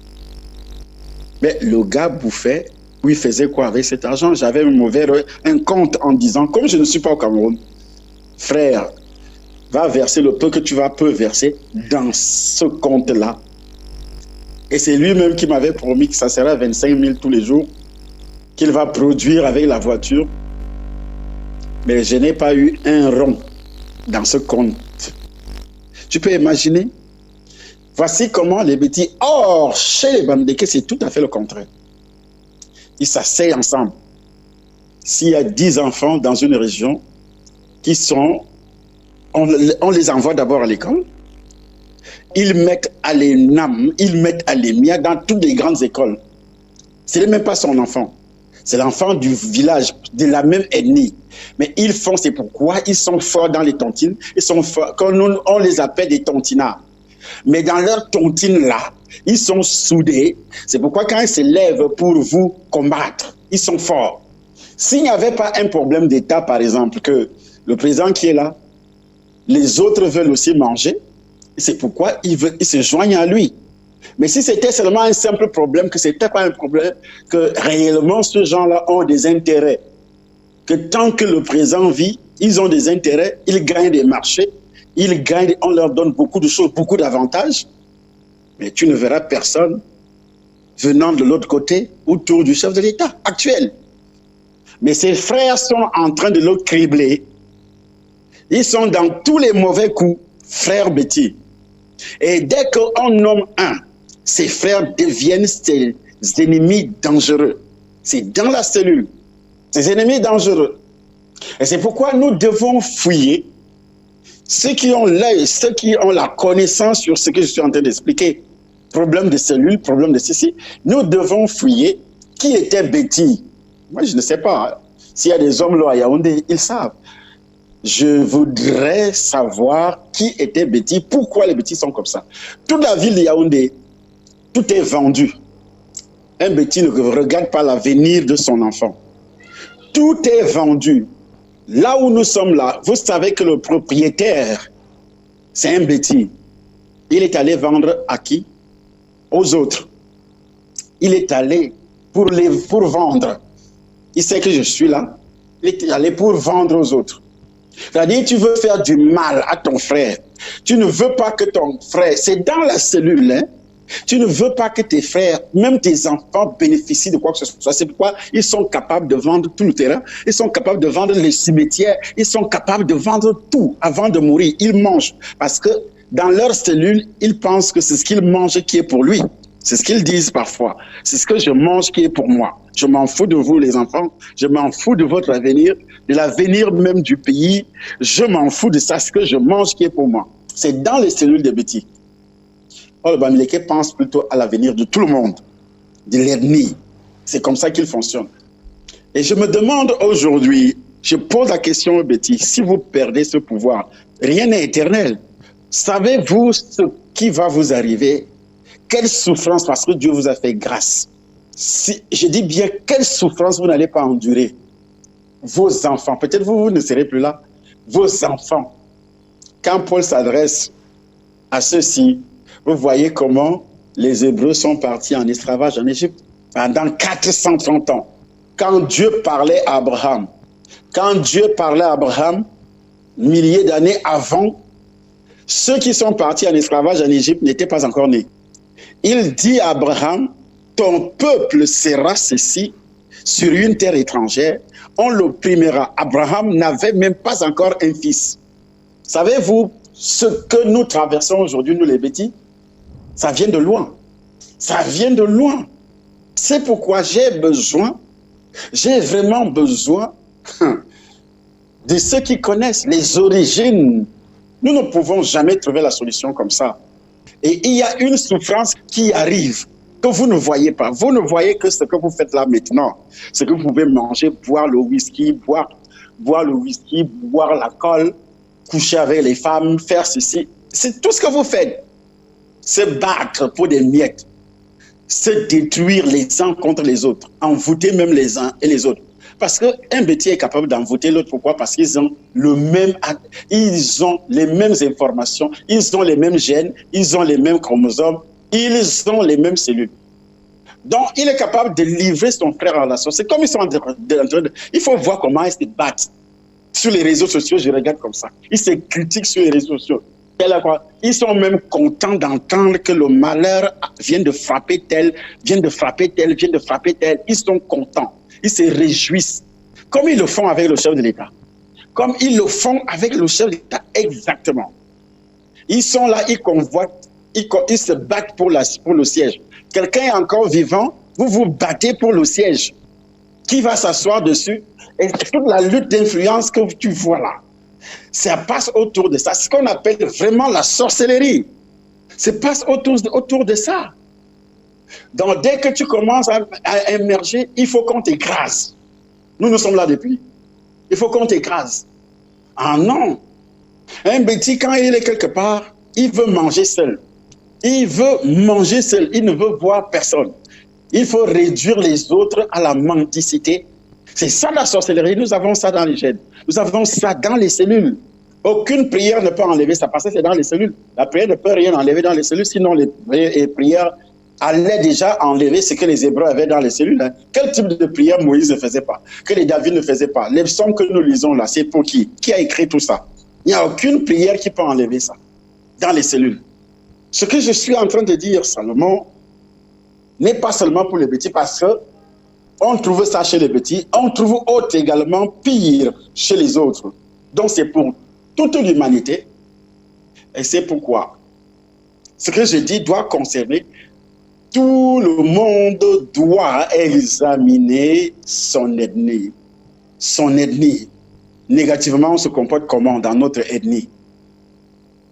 Mais le gars bouffait, ou il faisait quoi avec cet argent? J'avais un compte en disant, comme je ne suis pas au Cameroun, frère, va verser le peu que tu peux verser dans ce compte-là. Et c'est lui-même qui m'avait promis que ça serait 25 000 tous les jours, qu'il va produire avec la voiture. Mais je n'ai pas eu un rond dans ce compte. Tu peux imaginer? Voici comment les bêtis. Or, chez les Bamdeke, c'est tout à fait le contraire. Ils s'asseyent ensemble. S'il y a 10 enfants dans une région qui sont... On les envoie d'abord à l'école. Ils mettent à l'ENAM, ils mettent à l'EMIA dans toutes les grandes écoles. Ce n'est même pas son enfant. C'est l'enfant du village, de la même ethnie. Mais ils font, c'est pourquoi ils sont forts dans les tontines. Ils sont forts, quand on les appelle des tontinards. Mais dans leur tontine-là, ils sont soudés. C'est pourquoi quand ils se lèvent pour vous combattre, ils sont forts. S'il n'y avait pas un problème d'État, par exemple, que le président qui est là, les autres veulent aussi manger, c'est pourquoi ils se joignent à lui. Mais si c'était seulement un simple problème, que ce n'était pas un problème, que réellement ces gens-là ont des intérêts, que tant que le président vit, ils ont des intérêts, ils gagnent des marchés, ils gagnent, on leur donne beaucoup de choses, beaucoup d'avantages, mais tu ne verras personne venant de l'autre côté autour du chef de l'État actuel. Mais ses frères sont en train de le cribler. Ils sont dans tous les mauvais coups, frères Betty. Et dès qu'on nomme un, ses frères deviennent ses ennemis dangereux. C'est dans la cellule. Ses ennemis dangereux. Et c'est pourquoi nous devons fouiller. Ceux qui ont l'œil, ceux qui ont la connaissance sur ce que je suis en train d'expliquer, problème de cellules, problème de ceci, nous devons fouiller qui était Betty. Moi, je ne sais pas. S'il y a des hommes là à Yaoundé, ils savent. Je voudrais savoir qui était Betty, pourquoi les Betty sont comme ça. Toute la ville de Yaoundé, Tout est vendu. Un Betty ne regarde pas l'avenir de son enfant. Tout est vendu. Là où nous sommes là, vous savez que le propriétaire, c'est un Betty. Il est allé vendre à qui? Aux autres. Il est allé pour vendre. Il sait que je suis là. Il est allé pour vendre aux autres. C'est-à-dire, tu veux faire du mal à ton frère. Tu ne veux pas que ton frère, c'est dans la cellule, hein? Tu ne veux pas que tes frères, même tes enfants, bénéficient de quoi que ce soit. C'est pourquoi ils sont capables de vendre tout le terrain. Ils sont capables de vendre les cimetières. Ils sont capables de vendre tout avant de mourir. Ils mangent. Parce que dans leur cellule, ils pensent que c'est ce qu'ils mangent qui est pour lui. C'est ce qu'ils disent parfois. C'est ce que je mange qui est pour moi. Je m'en fous de vous, les enfants. Je m'en fous de votre avenir, de l'avenir même du pays. Je m'en fous de ça, ce que je mange qui est pour moi. C'est dans les cellules des Betty. Or, le Bamileke pense plutôt à l'avenir de tout le monde, de l'ethnie. C'est comme ça qu'il fonctionne. Et je me demande aujourd'hui, je pose la question aux Betty, si vous perdez ce pouvoir, rien n'est éternel. Savez-vous ce qui va vous arriver? Quelle souffrance, parce que Dieu vous a fait grâce. Si, je dis bien, quelle souffrance vous n'allez pas endurer? Vos enfants, peut-être vous ne serez plus là. Vos enfants. Quand Paul s'adresse à ceux-ci, vous voyez comment les Hébreux sont partis en esclavage en Égypte pendant 430 ans. Quand Dieu parlait à Abraham, milliers d'années avant, ceux qui sont partis en esclavage en Égypte n'étaient pas encore nés. Il dit à Abraham, ton peuple sera ceci sur une terre étrangère, on l'opprimera. Abraham n'avait même pas encore un fils. Savez-vous ce que nous traversons aujourd'hui, nous les Betty? Ça vient de loin. Ça vient de loin. C'est pourquoi j'ai vraiment besoin de ceux qui connaissent les origines. Nous ne pouvons jamais trouver la solution comme ça. Et il y a une souffrance qui arrive, que vous ne voyez pas. Vous ne voyez que ce que vous faites là maintenant. Ce que vous pouvez manger, boire le whisky, boire l'alcool, coucher avec les femmes, faire ceci. C'est tout ce que vous faites. Se battre pour des miettes. Se détruire les uns contre les autres. Envoûter même les uns et les autres. Parce qu'un Betty est capable d'envoûter l'autre. Pourquoi? Parce qu'ils ont ils ont les mêmes informations, ils ont les mêmes gènes, ils ont les mêmes chromosomes, ils ont les mêmes cellules. Donc, il est capable de livrer son frère à l'assaut. C'est comme ils sont en train de... Il faut voir comment ils se battent. Sur les réseaux sociaux, je regarde comme ça. Ils se critiquent sur les réseaux sociaux. Ils sont même contents d'entendre que le malheur vient de frapper tel, vient de frapper tel, vient de frapper tel. Ils sont contents. Ils se réjouissent. Comme ils le font avec le chef de l'État. Comme ils le font avec le chef de l'État, exactement. Ils sont là, ils convoitent, ils se battent pour le siège. Quelqu'un est encore vivant, vous vous battez pour le siège. Qui va s'asseoir dessus? Et toute la lutte d'influence que tu vois là, ça passe autour de ça. C'est ce qu'on appelle vraiment la sorcellerie. Ça passe autour de ça. Donc, dès que tu commences à émerger, il faut qu'on t'écrase. Nous sommes là depuis. Il faut qu'on t'écrase. Ah non. Un Betty, quand il est quelque part, il veut manger seul. Il veut manger seul. Il ne veut voir personne. Il faut réduire les autres à la mendicité. C'est ça la sorcellerie. Nous avons ça dans les gènes. Nous avons ça dans les cellules. Aucune prière ne peut enlever ça parce que c'est dans les cellules. La prière ne peut rien enlever dans les cellules, sinon les prières allaient déjà enlever ce que les Hébreux avaient dans les cellules. Hein. Quel type de prière Moïse ne faisait pas? Que les David ne faisaient pas? Les psaumes que nous lisons là, c'est pour qui? Qui a écrit tout ça? Il n'y a aucune prière qui peut enlever ça dans les cellules. Ce que je suis en train de dire, Salomon, n'est pas seulement pour les petits, parce que on trouve ça chez les petits, on trouve autre également pire chez les autres. Donc c'est pour toute l'humanité. Et c'est pourquoi ce que je dis doit concerner tout le monde, doit examiner son ethnie. Son ethnie. Négativement, on se comporte comment dans notre ethnie?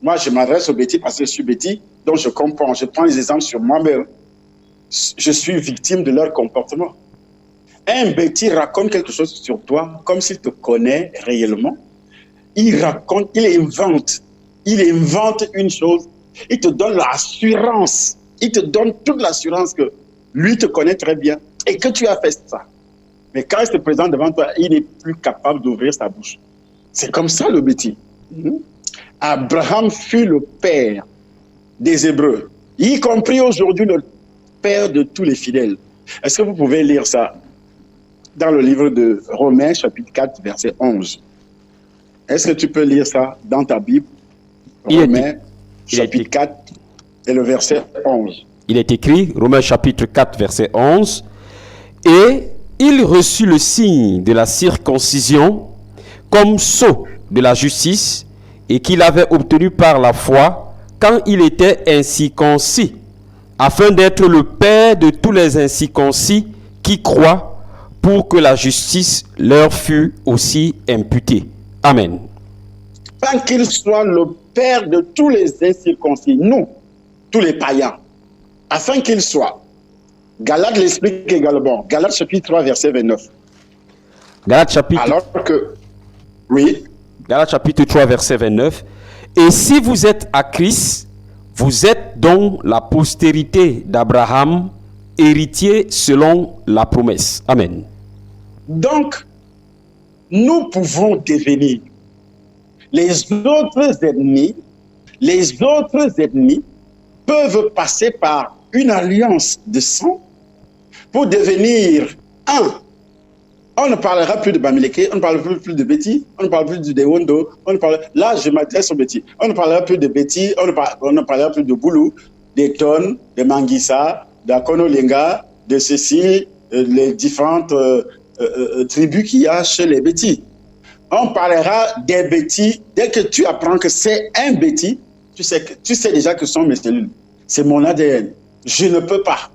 Moi, je m'adresse aux bêtis parce que je suis bêtis, donc je comprends. Je prends les exemples sur moi-même. Je suis victime de leur comportement. Un bêtis raconte quelque chose sur toi comme s'il te connaît réellement. Il raconte, il invente une chose. Il te donne l'assurance Il te donne toute l'assurance que lui te connaît très bien et que tu as fait ça. Mais quand il se présente devant toi, il n'est plus capable d'ouvrir sa bouche. C'est comme ça le métier. Abraham fut le père des Hébreux, y compris aujourd'hui le père de tous les fidèles. Est-ce que vous pouvez lire ça dans le livre de Romains, chapitre 4, verset 11? Est-ce que tu peux lire ça dans ta Bible? Romains, chapitre 4 et le verset 11. Il est écrit, Romains chapitre 4, verset 11, « Et il reçut le signe de la circoncision comme sceau de la justice et qu'il avait obtenu par la foi quand il était incirconcis, afin d'être le père de tous les incirconcis qui croient, pour que la justice leur fût aussi imputée. » Amen. Afin qu'il soit le père de tous les incirconcis, nous, tous les païens, afin qu'il soit. Galates l'explique également. Galates chapitre 3, verset 29. Galates chapitre... Alors que, oui. Galates chapitre 3, verset 29. « Et si vous êtes à Christ, vous êtes donc la postérité d'Abraham, héritier selon la promesse. » Amen. Donc, nous pouvons devenir les autres ennemis peuvent passer par une alliance de sang pour devenir un. On ne parlera plus de Bamileke, on ne parlera plus de Betty, on ne parlera plus de Dewondo, là je m'adresse au Betty. On ne parlera plus de Betty, on ne parlera plus de Boulou, des Tonnes, de Manguissa, d'Akonolinga, de ceci, les différentes tribus qu'il y a chez les Betty. On parlera des Betty. Dès que tu apprends que c'est un Betty, tu sais déjà que ce sont mes cellules. C'est mon ADN. Je ne peux pas.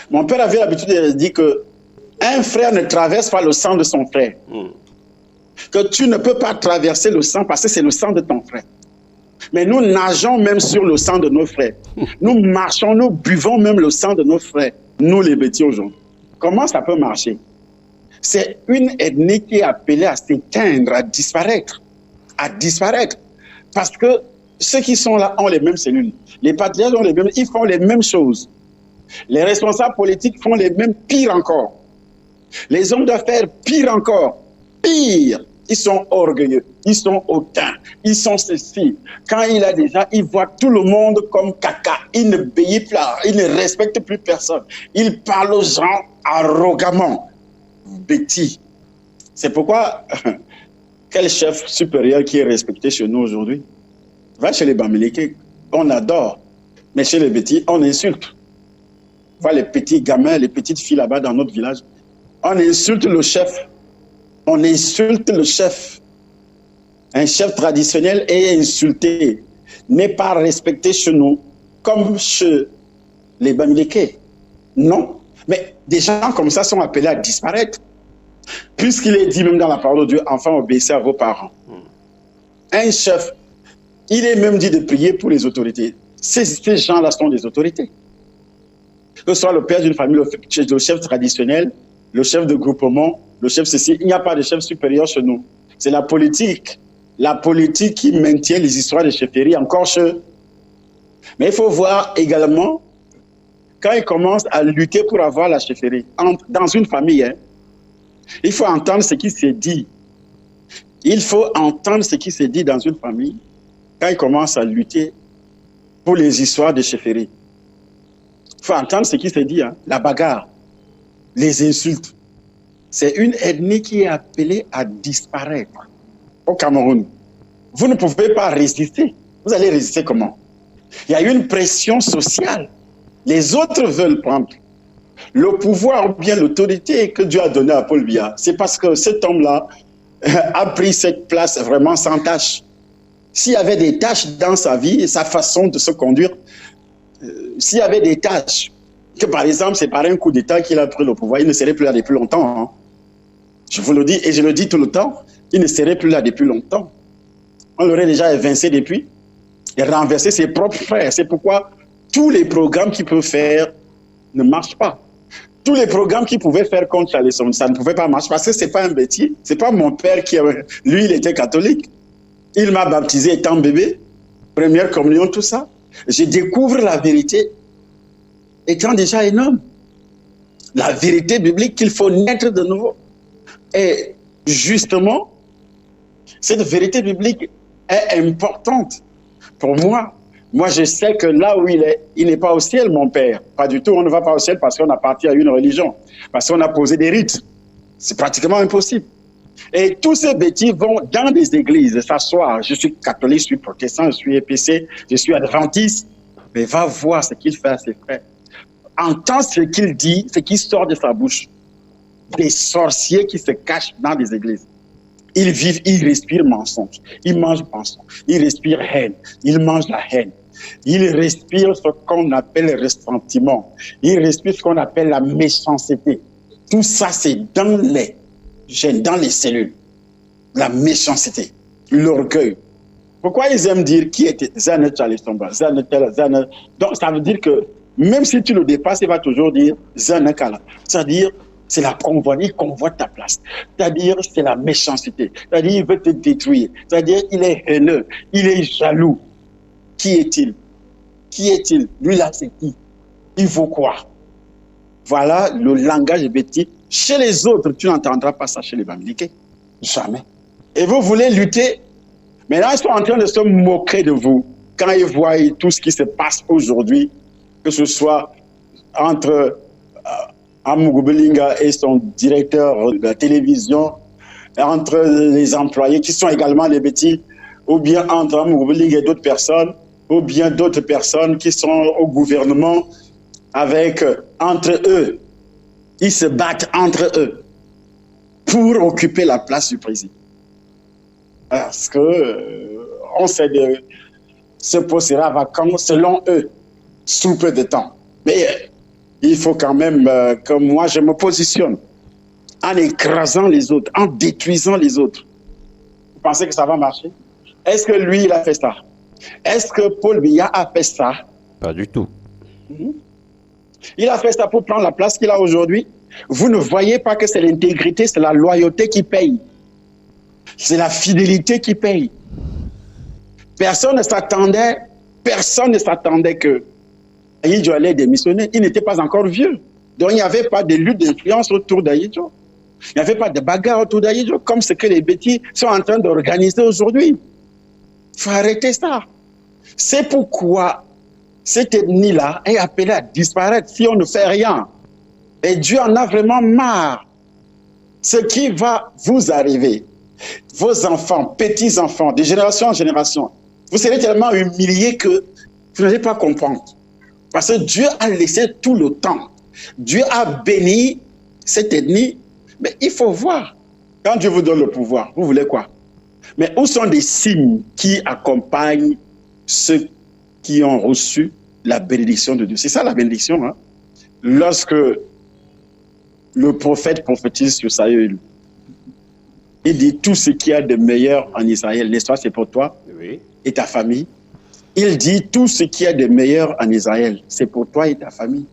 Mon père avait l'habitude de dire que un frère ne traverse pas le sang de son frère. Que tu ne peux pas traverser le sang parce que c'est le sang de ton frère. Mais nous nageons même sur le sang de nos frères. Nous marchons, nous buvons même le sang de nos frères. Nous les Betty aujourd'hui. Comment ça peut marcher? C'est une ethnie qui est appelée à s'éteindre, à disparaître. À disparaître. Parce que ceux qui sont là ont les mêmes cellules. Les patriarches ont les mêmes, ils font les mêmes choses. Les responsables politiques font les mêmes, pire encore. Les hommes d'affaires, pire encore. Pire. Ils sont orgueilleux, ils sont hautains, ils sont ceci. Quand il a déjà, il voit tout le monde comme caca. Il ne obéit plus, il ne respecte plus personne. Il parle aux gens arrogamment. Betty. C'est pourquoi, quel chef supérieur qui est respecté chez nous aujourd'hui? Va chez les Bamileke, on adore. Mais chez les Betty, on insulte. Va les petits gamins, les petites filles là-bas dans notre village. On insulte le chef. On insulte le chef. Un chef traditionnel est insulté, n'est pas respecté chez nous, comme chez les Bamileke. Non. Mais des gens comme ça sont appelés à disparaître. Puisqu'il est dit même dans la parole de Dieu, enfants, obéissez à vos parents. Un chef, il est même dit de prier pour les autorités. Ces gens-là sont des autorités. Que ce soit le père d'une famille, le chef traditionnel, le chef de groupement, le chef ceci, il n'y a pas de chef supérieur chez nous. C'est la politique qui maintient les histoires de chefferie encore chez eux. Mais il faut voir également, quand ils commencent à lutter pour avoir la chefferie, dans une famille, hein, il faut entendre ce qui s'est dit. Il faut entendre ce qui s'est dit dans une famille, quand ils commencent à lutter pour les histoires de chefferie. Il faut entendre ce qui s'est dit, hein, la bagarre, les insultes. C'est une ethnie qui est appelée à disparaître au Cameroun. Vous ne pouvez pas résister. Vous allez résister comment? Il y a une pression sociale. Les autres veulent prendre le pouvoir ou bien l'autorité que Dieu a donnée à Paul Biya. C'est parce que cet homme-là a pris cette place vraiment sans tâche. S'il y avait des tâches dans sa vie et sa façon de se conduire, s'il y avait des tâches, que par exemple c'est par un coup d'État qu'il a pris le pouvoir, il ne serait plus là depuis longtemps. Hein. Je vous le dis et je le dis tout le temps, il ne serait plus là depuis longtemps. On l'aurait déjà évincé depuis et renversé ses propres frères. C'est pourquoi tous les programmes qu'il peut faire ne marchent pas. Tous les programmes qu'il pouvait faire contre Charles, ça ne pouvait pas marcher parce que ce n'est pas un bêtisier. Ce n'est pas mon père qui, lui, il était catholique. Il m'a baptisé étant bébé, première communion, tout ça. Je découvre la vérité étant déjà énorme. La vérité biblique qu'il faut naître de nouveau. Et justement, cette vérité biblique est importante pour moi. Moi, je sais que là où il n'est pas au ciel, mon père. Pas du tout, on ne va pas au ciel parce qu'on appartient à une religion, parce qu'on a posé des rites. C'est pratiquement impossible. Et tous ces bêtis vont dans des églises s'asseoir. Je suis catholique, je suis protestant, je suis épicé, je suis adventiste. Mais va voir ce qu'il fait à ses frères. Entends ce qu'il dit, ce qui sort de sa bouche. Des sorciers qui se cachent dans des églises. Ils vivent, ils respirent mensonge. Ils mangent mensonge. Ils respirent haine. Ils mangent la haine. Ils respirent ce qu'on appelle le ressentiment. Ils respirent ce qu'on appelle la méchanceté. Tout ça, c'est dans les gènes, dans les cellules. La méchanceté, l'orgueil. Pourquoi ils aiment dire qui était Zanet Chalestomba, Zanet. Donc, ça veut dire que même si tu le dépasses, il va toujours dire Zanekala. C'est-à-dire, c'est la convoite, il convoite ta place. C'est-à-dire, c'est la méchanceté. C'est-à-dire, il veut te détruire. C'est-à-dire, il est haineux, il est jaloux. Qui est-il? Qui est-il? Lui là, c'est qui? Il vaut quoi? Voilà le langage bêtis. Chez les autres, tu n'entendras pas ça chez les Bamileke. Jamais. Et vous voulez lutter. Maintenant, ils sont en train de se moquer de vous quand ils voient tout ce qui se passe aujourd'hui, que ce soit entre Amougou Belinga et son directeur de la télévision, entre les employés qui sont également les bêtis, ou bien entre Amougou Belinga et d'autres personnes, ou bien d'autres personnes qui sont au gouvernement avec, entre eux. Ils se battent entre eux pour occuper la place du président. Parce que on sait que ce poste sera vacant selon eux sous peu de temps. Mais il faut quand même que moi je me positionne en écrasant les autres, en détruisant les autres. Vous pensez que ça va marcher? Est-ce que lui, il a fait ça? Est-ce que Paul Biya a fait ça? Pas du tout. Il a fait ça pour prendre la place qu'il a aujourd'hui. Vous ne voyez pas que c'est l'intégrité, c'est la loyauté qui paye. C'est la fidélité qui paye. Personne ne s'attendait que Ahidjo allait démissionner. Il n'était pas encore vieux. Donc il n'y avait pas de lutte d'influence autour d'Ahidjo. Il n'y avait pas de bagarre autour d'Ahidjo, comme ce que les bêtis sont en train d'organiser aujourd'hui. Il faut arrêter ça. C'est pourquoi cette ethnie-là est appelée à disparaître si on ne fait rien. Et Dieu en a vraiment marre. Ce qui va vous arriver, vos enfants, petits-enfants, de génération en génération, vous serez tellement humiliés que vous n'allez pas comprendre. Parce que Dieu a laissé tout le temps. Dieu a béni cette ethnie. Mais il faut voir. Quand Dieu vous donne le pouvoir, vous voulez quoi? Mais où sont les signes qui accompagnent ceux qui ont reçu la bénédiction de Dieu? C'est ça la bénédiction. Hein? Lorsque le prophète prophétise sur Saül, il dit tout ce qu'il y a de meilleur en Israël, l'histoire c'est pour toi et ta famille. Il dit tout ce qu'il y a de meilleur en Israël, c'est pour toi et ta famille.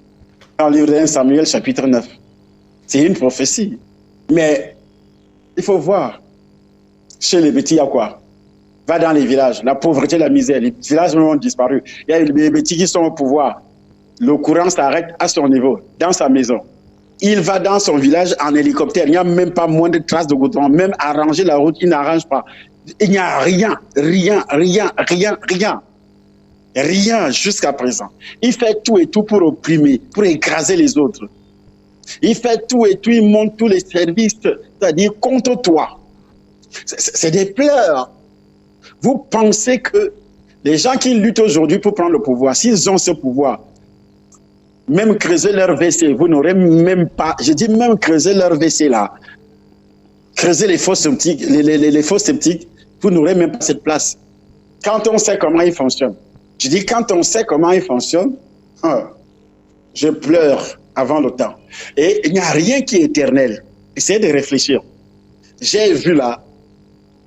Dans le livre de 1 Samuel chapitre 9, c'est une prophétie. Mais il faut voir, chez les petits, il y a quoi? Va dans les villages, la pauvreté, la misère, les villages ont disparu. Il y a les petits qui sont au pouvoir. Le courant s'arrête à son niveau, dans sa maison. Il va dans son village en hélicoptère, il n'y a même pas moins de traces de goudron, même arranger la route, il n'arrange pas. Il n'y a rien jusqu'à présent. Il fait tout et tout pour opprimer, pour écraser les autres. Il fait tout et tout, il monte tous les services, c'est-à-dire contre toi. C'est des pleurs. Vous pensez que les gens qui luttent aujourd'hui pour prendre le pouvoir, s'ils ont ce pouvoir, même creuser leur WC, vous n'aurez même pas, je dis même creuser leur WC là, creuser les fosses septiques, les fosses septiques, vous n'aurez même pas cette place. Quand on sait comment ils fonctionnent, je dis quand on sait comment ils fonctionnent, je pleure avant le temps. Et il n'y a rien qui est éternel. Essayez de réfléchir. J'ai vu là,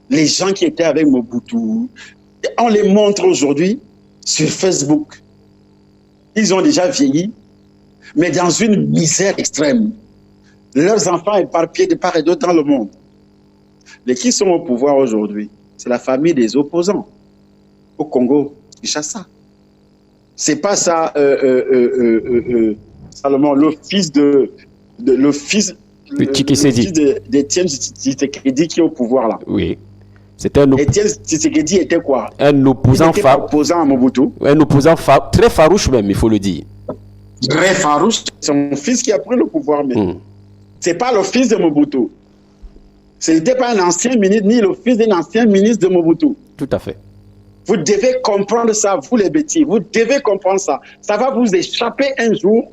les gens qui étaient avec Mobutu, on les montre aujourd'hui sur Facebook. Ils ont déjà vieilli, mais dans une misère extrême. Leurs enfants éparpillés de part et d'autre dans le monde. Les qui sont au pouvoir aujourd'hui, c'est la famille des opposants au Congo, Kinshasa. C'est pas ça, Salomon, le fils d'Étienne Tshisekedi qui est au pouvoir là. Oui. Étienne Tshisekedi était quoi? Un opposant opposant à Mobutu. Un opposant très farouche même, il faut le dire. Très farouche. C'est mon fils qui a pris le pouvoir, mais c'est pas le fils de Mobutu. Ce n'était pas un ancien ministre, ni le fils d'un ancien ministre de Mobutu. Tout à fait. Vous devez comprendre ça, vous les bêtis. Vous devez comprendre ça. Ça va vous échapper un jour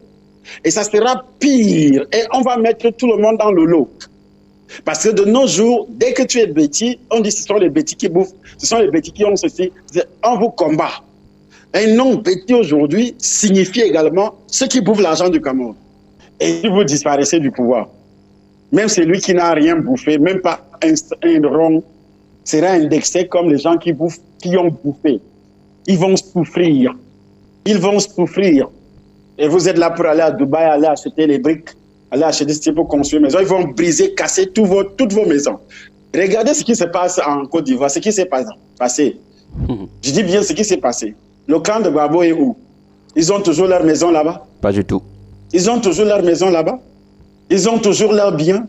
et ça sera pire. Et on va mettre tout le monde dans le lot. Parce que de nos jours, dès que tu es bêtis, on dit que ce sont les bêtis qui bouffent, ce sont les bêtis qui ont ceci. On vous combat. Un nom bêtis aujourd'hui signifie également ceux qui bouffent l'argent du Cameroun. Et vous disparaissez du pouvoir. Même celui qui n'a rien bouffé, même pas un rond, sera indexé comme les gens qui ont bouffé. Ils vont souffrir. Ils vont souffrir. Et vous êtes là pour aller à Dubaï, aller acheter les briques, aller acheter ce type pour construire une maison. Ils vont briser, casser toutes vos maisons. Regardez ce qui se passe en Côte d'Ivoire, ce qui s'est passé. Je dis bien ce qui s'est passé. Le clan de Gbagbo est où? Ils ont toujours leur maison là-bas? Pas du tout. Ils ont toujours leur maison là-bas? Ils ont toujours leurs biens?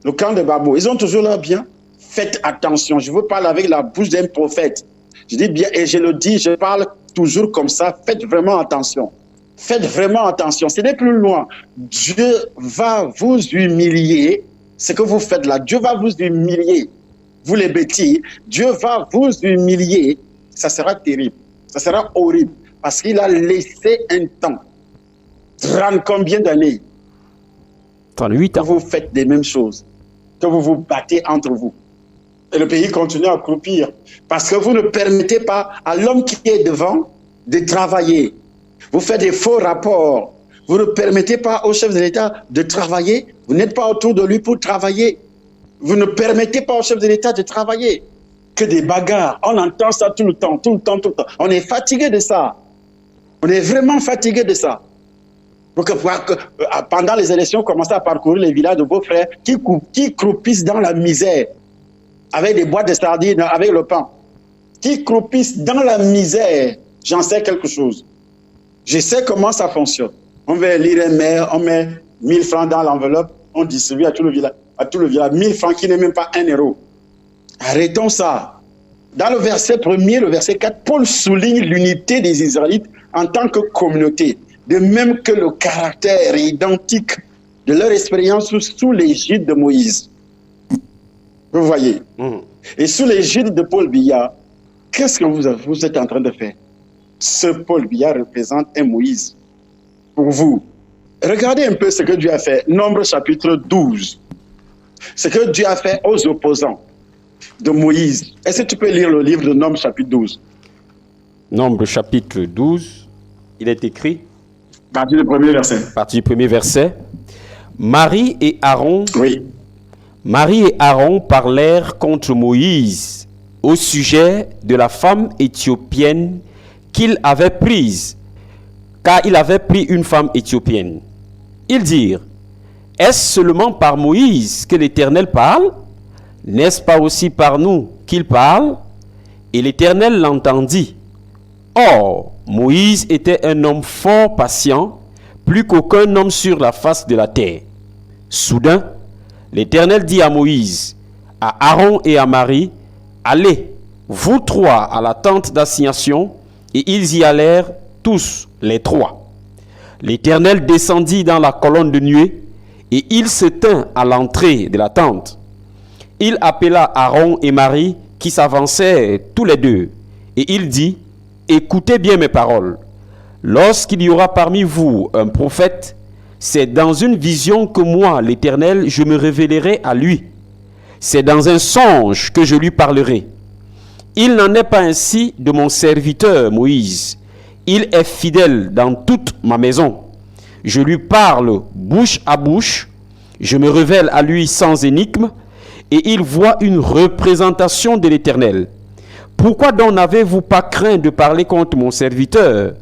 Le clan de Gbagbo, ils ont toujours leurs biens? Faites attention, je vous parle avec la bouche d'un prophète. Je dis bien, et je le dis, je parle toujours comme ça. Faites vraiment attention. Faites vraiment attention. Ce n'est plus loin. Dieu va vous humilier. Ce que vous faites là, Dieu va vous humilier. Vous les bêtis, Dieu va vous humilier. Ça sera terrible. Ça sera horrible. Parce qu'il a laissé un temps. 30 combien d'années? 38 ans. Que vous faites les mêmes choses. Que vous vous battez entre vous. Et le pays continue à croupir. Parce que vous ne permettez pas à l'homme qui est devant de travailler. Vous faites des faux rapports. Vous ne permettez pas au chef de l'État de travailler. Vous n'êtes pas autour de lui pour travailler. Vous ne permettez pas au chef de l'État de travailler. Que des bagarres. On entend ça tout le temps, tout le temps, tout le temps. On est fatigué de ça. On est vraiment fatigué de ça. Pour que, pendant les élections, commencez à parcourir les villages de vos frères qui croupissent dans la misère, avec des boîtes de sardines, avec le pain. Qui croupissent dans la misère. J'en sais quelque chose. Je sais comment ça fonctionne. On va lire un maire, on met 1000 francs dans l'enveloppe, on distribue à tout le village. 1000 francs qui n'est même pas 1 euro. Arrêtons ça. Dans le verset 1er, le verset 4, Paul souligne l'unité des Israélites en tant que communauté. De même que le caractère identique de leur expérience sous l'égide de Moïse. Vous voyez. Et sous l'égide de Paul Biya, qu'est-ce que vous êtes en train de faire? Ce Paul Biya représente un Moïse pour vous. Regardez un peu ce que Dieu a fait. Nombre chapitre 12. Ce que Dieu a fait aux opposants de Moïse. Est-ce que tu peux lire le livre de Nombre chapitre 12? Nombre chapitre 12, il est écrit. Partie du premier verset. Partie du premier verset. Marie et Aaron. Oui. Marie et Aaron parlèrent contre Moïse au sujet de la femme éthiopienne qu'il avait prise, car il avait pris une femme éthiopienne. Ils dirent, est-ce seulement par Moïse que l'Éternel parle? N'est-ce pas aussi par nous qu'il parle? Et l'Éternel l'entendit. Or, Moïse était un homme fort patient, plus qu'aucun homme sur la face de la terre. Soudain, l'Éternel dit à Moïse, à Aaron et à Marie, allez, vous trois, à la tente d'assignation, et ils y allèrent tous, les trois. L'Éternel descendit dans la colonne de nuée, et il se tint à l'entrée de la tente. Il appela Aaron et Marie, qui s'avançaient tous les deux, et il dit, écoutez bien mes paroles. Lorsqu'il y aura parmi vous un prophète, c'est dans une vision que moi, l'Éternel, je me révélerai à lui. C'est dans un songe que je lui parlerai. Il n'en est pas ainsi de mon serviteur Moïse. Il est fidèle dans toute ma maison. Je lui parle bouche à bouche. Je me révèle à lui sans énigme. Et il voit une représentation de l'Éternel. Pourquoi donc n'avez-vous pas craint de parler contre mon serviteur,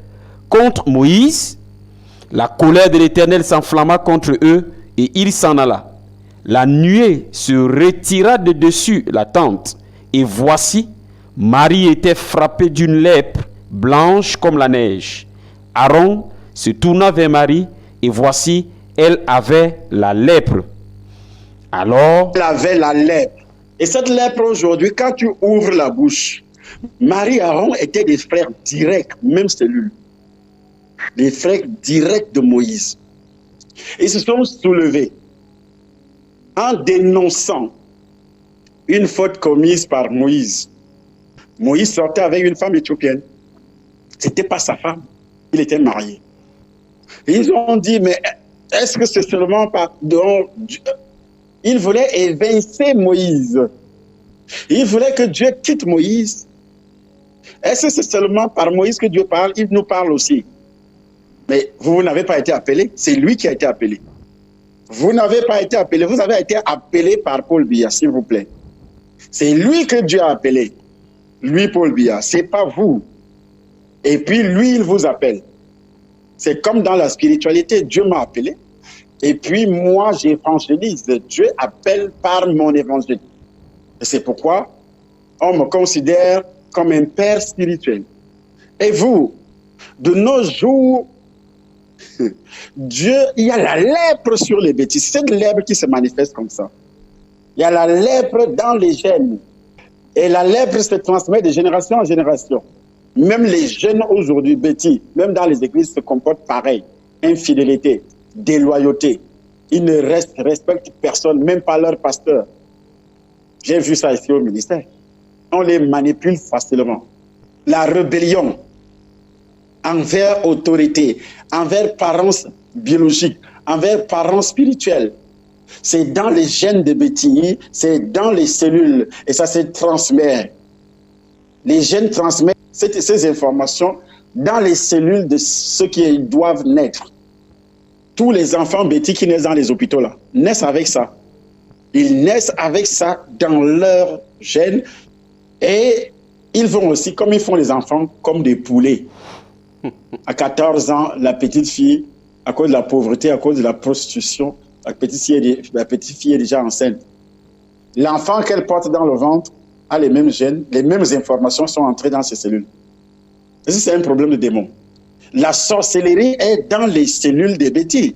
contre Moïse? La colère de l'Éternel s'enflamma contre eux et il s'en alla. La nuée se retira de dessus la tente et voici, Marie était frappée d'une lèpre blanche comme la neige Aaron se tourna vers Marie et voici, elle avait la lèpre. Alors, Elle avait la lèpre. Et cette lèpre aujourd'hui, quand tu ouvres la bouche, Marie et Aaron étaient des frères directs, même cellule. Des frères directs de Moïse. Ils se sont soulevés en dénonçant une faute commise par Moïse. Moïse sortait avec une femme éthiopienne. C'était pas sa femme. Il était marié. Et ils ont dit, mais est-ce que c'est seulement par... Il voulait évincer Moïse. Il voulait que Dieu quitte Moïse. Est-ce que c'est seulement par Moïse que Dieu parle? Il nous parle aussi. Mais vous n'avez pas été appelé. C'est lui qui a été appelé. Vous n'avez pas été appelé. Vous avez été appelé par Paul Biya, s'il vous plaît. C'est lui que Dieu a appelé. Lui, Paul Biya. C'est pas vous. Et puis, lui, il vous appelle. C'est comme dans la spiritualité. Dieu m'a appelé. Et puis, moi, j'évangélise. Dieu appelle par mon évangile. Et c'est pourquoi on me considère comme un père spirituel. Et vous, de nos jours, Dieu, il y a la lèpre sur les bêtises. C'est une lèpre qui se manifeste comme ça. Il y a la lèpre dans les gènes. Et la lèpre se transmet de génération en génération. Même les jeunes aujourd'hui, Betty, même dans les églises, se comportent pareil. Infidélité, déloyauté. Ils ne respectent personne, même pas leur pasteur. J'ai vu ça ici au ministère. On les manipule facilement. La rébellion envers autorité, envers parents biologiques, envers parents spirituels. C'est dans les gènes de Betty, c'est dans les cellules, et ça se transmet. Les gènes transmettent ces informations dans les cellules de ceux qui doivent naître. Tous les enfants Betty qui naissent dans les hôpitaux là, naissent avec ça. Ils naissent avec ça dans leurs gènes et ils vont aussi, comme ils font les enfants, comme des poulets. À 14 ans, la petite fille, à cause de la pauvreté, à cause de la prostitution, la petite fille est déjà enceinte. L'enfant qu'elle porte dans le ventre a les mêmes gènes, les mêmes informations sont entrées dans ses cellules. Et c'est un problème de démon. La sorcellerie est dans les cellules des Betty.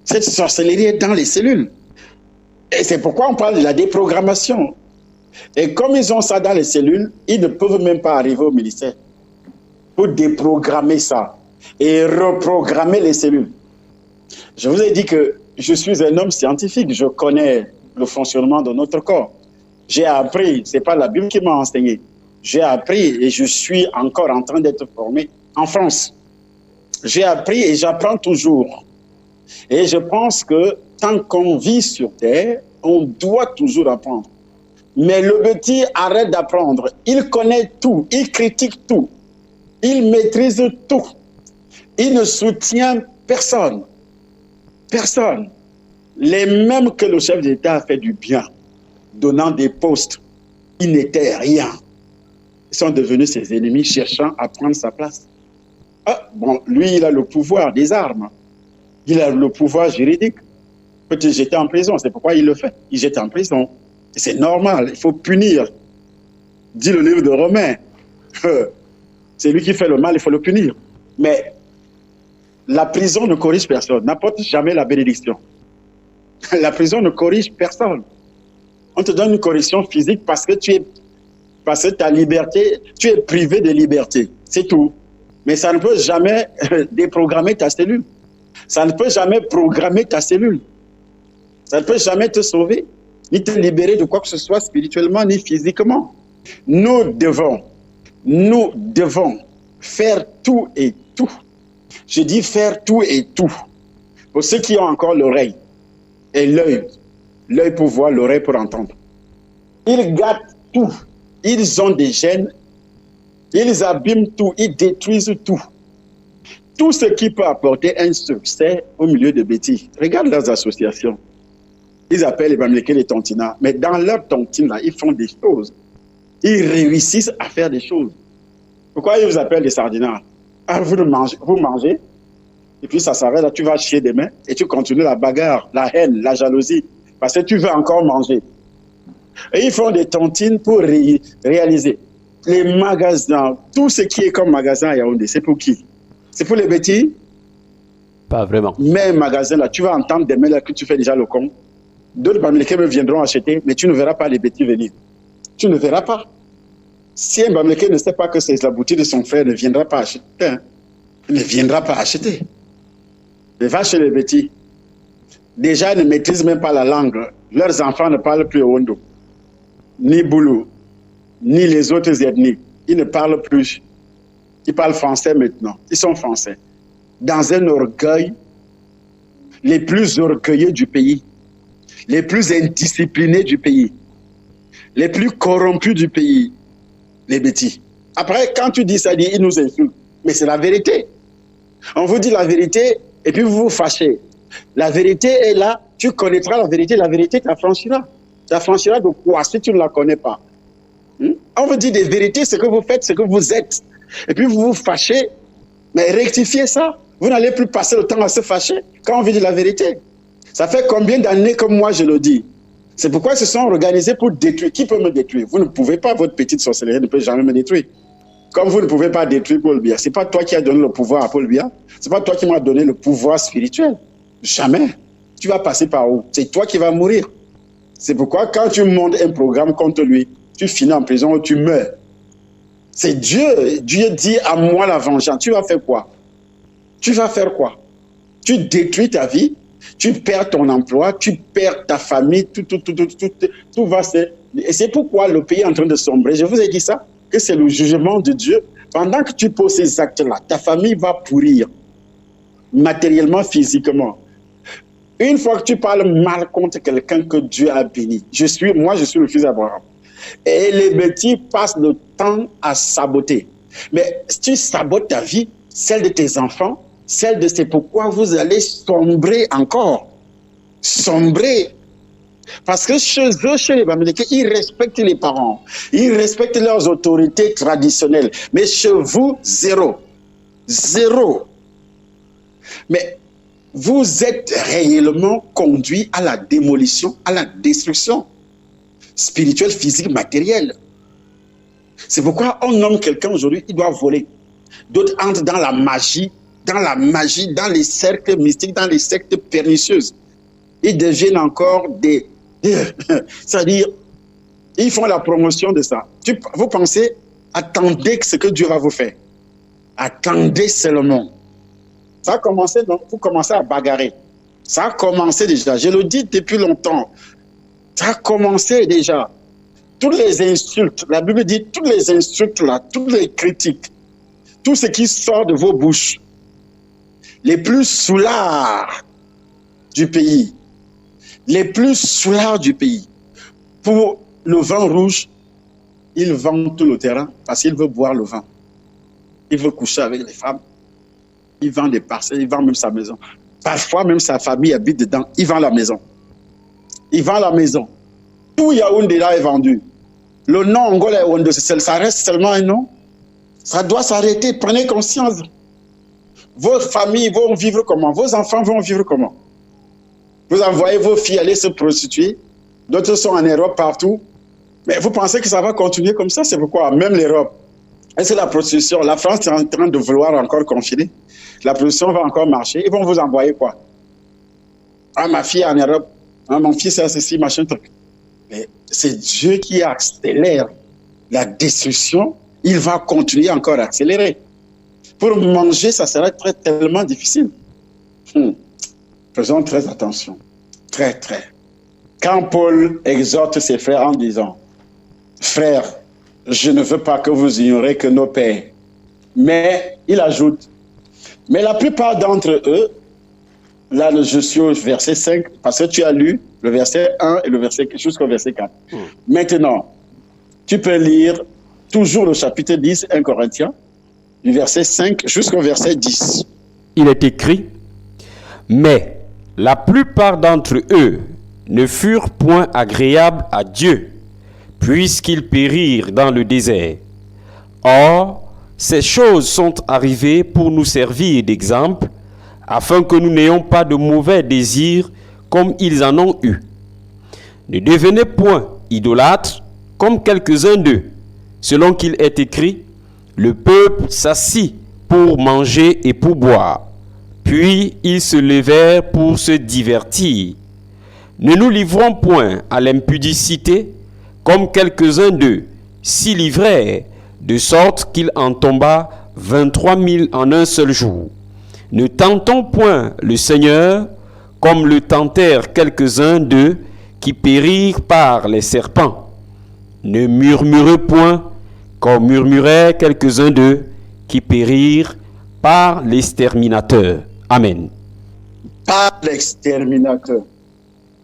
Cette sorcellerie est dans les cellules. Et c'est pourquoi on parle de la déprogrammation. Et comme ils ont ça dans les cellules, ils ne peuvent même pas arriver au ministère pour déprogrammer ça et reprogrammer les cellules. Je vous ai dit que je suis un homme scientifique, je connais le fonctionnement de notre corps. J'ai appris, ce n'est pas la Bible qui m'a enseigné, j'ai appris et je suis encore en train d'être formé en France. J'ai appris et j'apprends toujours. Et je pense que tant qu'on vit sur Terre, on doit toujours apprendre. Mais le petit arrête d'apprendre. Il connaît tout, il critique tout, il maîtrise tout. Il ne soutient personne. Personne. Les mêmes que le chef d'État a fait du bien, donnant des postes. Il n'était rien. Ils sont devenus ses ennemis, cherchant à prendre sa place. Ah, bon, lui, il a le pouvoir des armes. Il a le pouvoir juridique. Peut-être jeter en prison, c'est pourquoi il le fait. Il jette en prison. C'est normal, il faut punir. Dit le livre de Romains. C'est lui qui fait le mal, il faut le punir. Mais la prison ne corrige personne, n'apporte jamais la bénédiction. La prison ne corrige personne. On te donne une correction physique parce que ta liberté, tu es privé de liberté. C'est tout. Mais ça ne peut jamais déprogrammer ta cellule. Ça ne peut jamais programmer ta cellule. Ça ne peut jamais te sauver, ni te libérer de quoi que ce soit spirituellement, ni physiquement. Nous devons faire tout et tout. Je dis faire tout et tout. Pour ceux qui ont encore l'oreille et l'œil pour voir, l'oreille pour entendre. Ils gâtent tout. Ils ont des gènes. Ils abîment tout. Ils détruisent tout. Tout ce qui peut apporter un succès au milieu de Betty. Regarde leurs associations. Ils appellent les Bamileke les tontinats. Mais dans leur tontine, là, ils font des choses. Ils réussissent à faire des choses. Pourquoi ils vous appellent les sardinards? Ah, vous mangez, et puis ça s'arrête là, tu vas chier des mains, et tu continues la bagarre, la haine, la jalousie, parce que tu veux encore manger. Et ils font des tontines pour réaliser. Les magasins, tout ce qui est comme magasin à Yaoundé, c'est pour qui? C'est pour les bêtis. Pas vraiment. Mais un magasin là, tu vas entendre des mails là que tu fais déjà le con. D'autres Bamileke me viendront acheter, mais tu ne verras pas les bêtis venir. Tu ne verras pas. Si un Bamileke ne sait pas que c'est la boutique de son frère, ne viendra pas acheter. Hein. Il ne viendra pas acheter. Il va chez les bêtis. Déjà, ils ne maîtrisent même pas la langue. Leurs enfants ne parlent plus Wondo, ni Boulou, ni les autres ethnies. Ils ne parlent plus. Ils parlent français maintenant. Ils sont français. Dans un orgueil, les plus orgueilleux du pays, les plus indisciplinés du pays, les plus corrompus du pays, les bêtis. Après, quand tu dis ça, ils nous insultent. Mais c'est la vérité. On vous dit la vérité et puis vous vous fâchez. La vérité est là, tu connaîtras la vérité t'affranchira. T'affranchira de quoi si tu ne la connais pas? On vous dit des vérités, ce que vous faites, ce que vous êtes. Et puis vous vous fâchez, mais rectifiez ça. Vous n'allez plus passer le temps à se fâcher quand on vous dit la vérité. Ça fait combien d'années que moi je le dis? C'est pourquoi ils se sont organisés pour détruire. Qui peut me détruire? Vous ne pouvez pas, votre petite sorcellerie ne peut jamais me détruire. Comme vous ne pouvez pas détruire Paul Biya. Ce n'est pas toi qui as donné le pouvoir à Paul Biya. Ce n'est pas toi qui m'as donné le pouvoir spirituel. Jamais. Tu vas passer par où? C'est toi qui vas mourir. C'est pourquoi quand tu montes un programme contre lui, tu finis en prison ou tu meurs. C'est Dieu. Dieu dit à moi la vengeance. Tu vas faire quoi? Tu vas faire quoi? Tu détruis ta vie, tu perds ton emploi, tu perds ta famille, tout va se... Et c'est pourquoi le pays est en train de sombrer. Je vous ai dit ça, que c'est le jugement de Dieu. Pendant que tu poses ces actes-là, ta famille va pourrir, matériellement, physiquement. Une fois que tu parles mal contre quelqu'un que Dieu a béni, moi je suis le fils d'Abraham. Et les bêtis passent le temps à saboter. Mais si tu sabotes ta vie, celle de tes enfants, celle de c'est pourquoi vous allez sombrer encore. Sombrer. Parce que chez eux, chez les Bamileke, ils respectent les parents. Ils respectent leurs autorités traditionnelles. Mais chez vous, zéro. Zéro. Mais vous êtes réellement conduit à la démolition, à la destruction spirituelle, physique, matérielle. C'est pourquoi on nomme quelqu'un aujourd'hui, il doit voler. D'autres entrent dans la magie, dans les cercles mystiques, dans les sectes pernicieuses. Ils deviennent encore des... C'est-à-dire, ils font la promotion de ça. Vous pensez, attendez ce que Dieu va vous faire. Attendez seulement. Ça a commencé, donc, vous commencez à bagarrer. Ça a commencé déjà. Je le dis depuis longtemps. Ça a commencé déjà. Toutes les insultes, la Bible dit, toutes les insultes là, toutes les critiques, tout ce qui sort de vos bouches, les plus soulards du pays, pour le vin rouge, il vend tout le terrain parce qu'il veut boire le vin. Il veut coucher avec les femmes. Il vend des parcelles, il vend même sa maison. Parfois, même sa famille habite dedans. Il vend la maison. Tout Yaoundé là est vendu. Le nom Angola Yaoundé, ça reste seulement un nom. Ça doit s'arrêter. Prenez conscience. Vos familles vont vivre comment? Vos enfants vont vivre comment? Vous envoyez vos filles aller se prostituer. D'autres sont en Europe partout. Mais vous pensez que ça va continuer comme ça? C'est pourquoi même l'Europe. Est-ce que la prostitution, la France est en train de vouloir encore confiner? La prostitution va encore marcher. Ils vont vous envoyer quoi? Ah, ma fille est en Europe. Ah, mon fils est ceci, machin truc. Mais c'est Dieu qui accélère la destruction. Il va continuer encore à accélérer. Pour manger, ça sera tellement difficile. Faisons très attention. Très. Quand Paul exhorte ses frères en disant, frères, je ne veux pas que vous ignorez que nos pères. Mais il ajoute, mais la plupart d'entre eux, là je suis au verset 5, parce que tu as lu le verset 1 et le verset jusqu'au verset 4. Maintenant, tu peux lire toujours le chapitre 10, 1 Corinthiens, du verset 5 jusqu'au verset 10. Il est écrit, mais la plupart d'entre eux ne furent point agréables à Dieu, puisqu'ils périrent dans le désert. Or, ces choses sont arrivées pour nous servir d'exemple, afin que nous n'ayons pas de mauvais désirs comme ils en ont eu. Ne devenez point idolâtres comme quelques-uns d'eux, selon qu'il est écrit, le peuple s'assit pour manger et pour boire. Puis ils se levèrent pour se divertir. Ne nous livrons point à l'impudicité, comme quelques-uns d'eux s'y livrèrent, de sorte qu'il en tomba 23 000 en un seul jour. Ne tentons point le Seigneur, comme le tentèrent quelques-uns d'eux qui périrent par les serpents. Ne murmurez point, comme murmuraient quelques-uns d'eux qui périrent par l'exterminateur. Amen. Par l'exterminateur.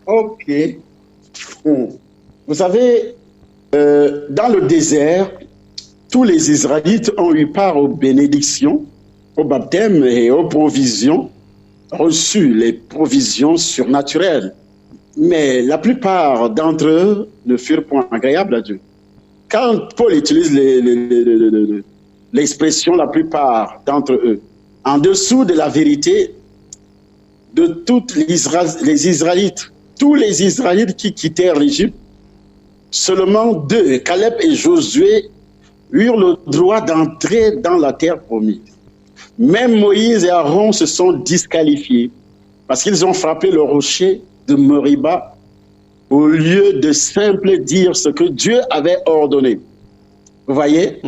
Ok. Vous savez, dans le désert, tous les Israélites ont eu part aux bénédictions, au baptême et aux provisions, reçu les provisions surnaturelles. Mais la plupart d'entre eux ne furent point agréables à Dieu. Quand Paul utilise l'expression la plupart d'entre eux, en dessous de la vérité de tous les Israélites, tous les Israélites qui quittèrent l'Égypte, seulement deux, Caleb et Josué, eurent le droit d'entrer dans la terre promise. Même Moïse et Aaron se sont disqualifiés parce qu'ils ont frappé le rocher de Moriba au lieu de simple dire ce que Dieu avait ordonné. Vous voyez?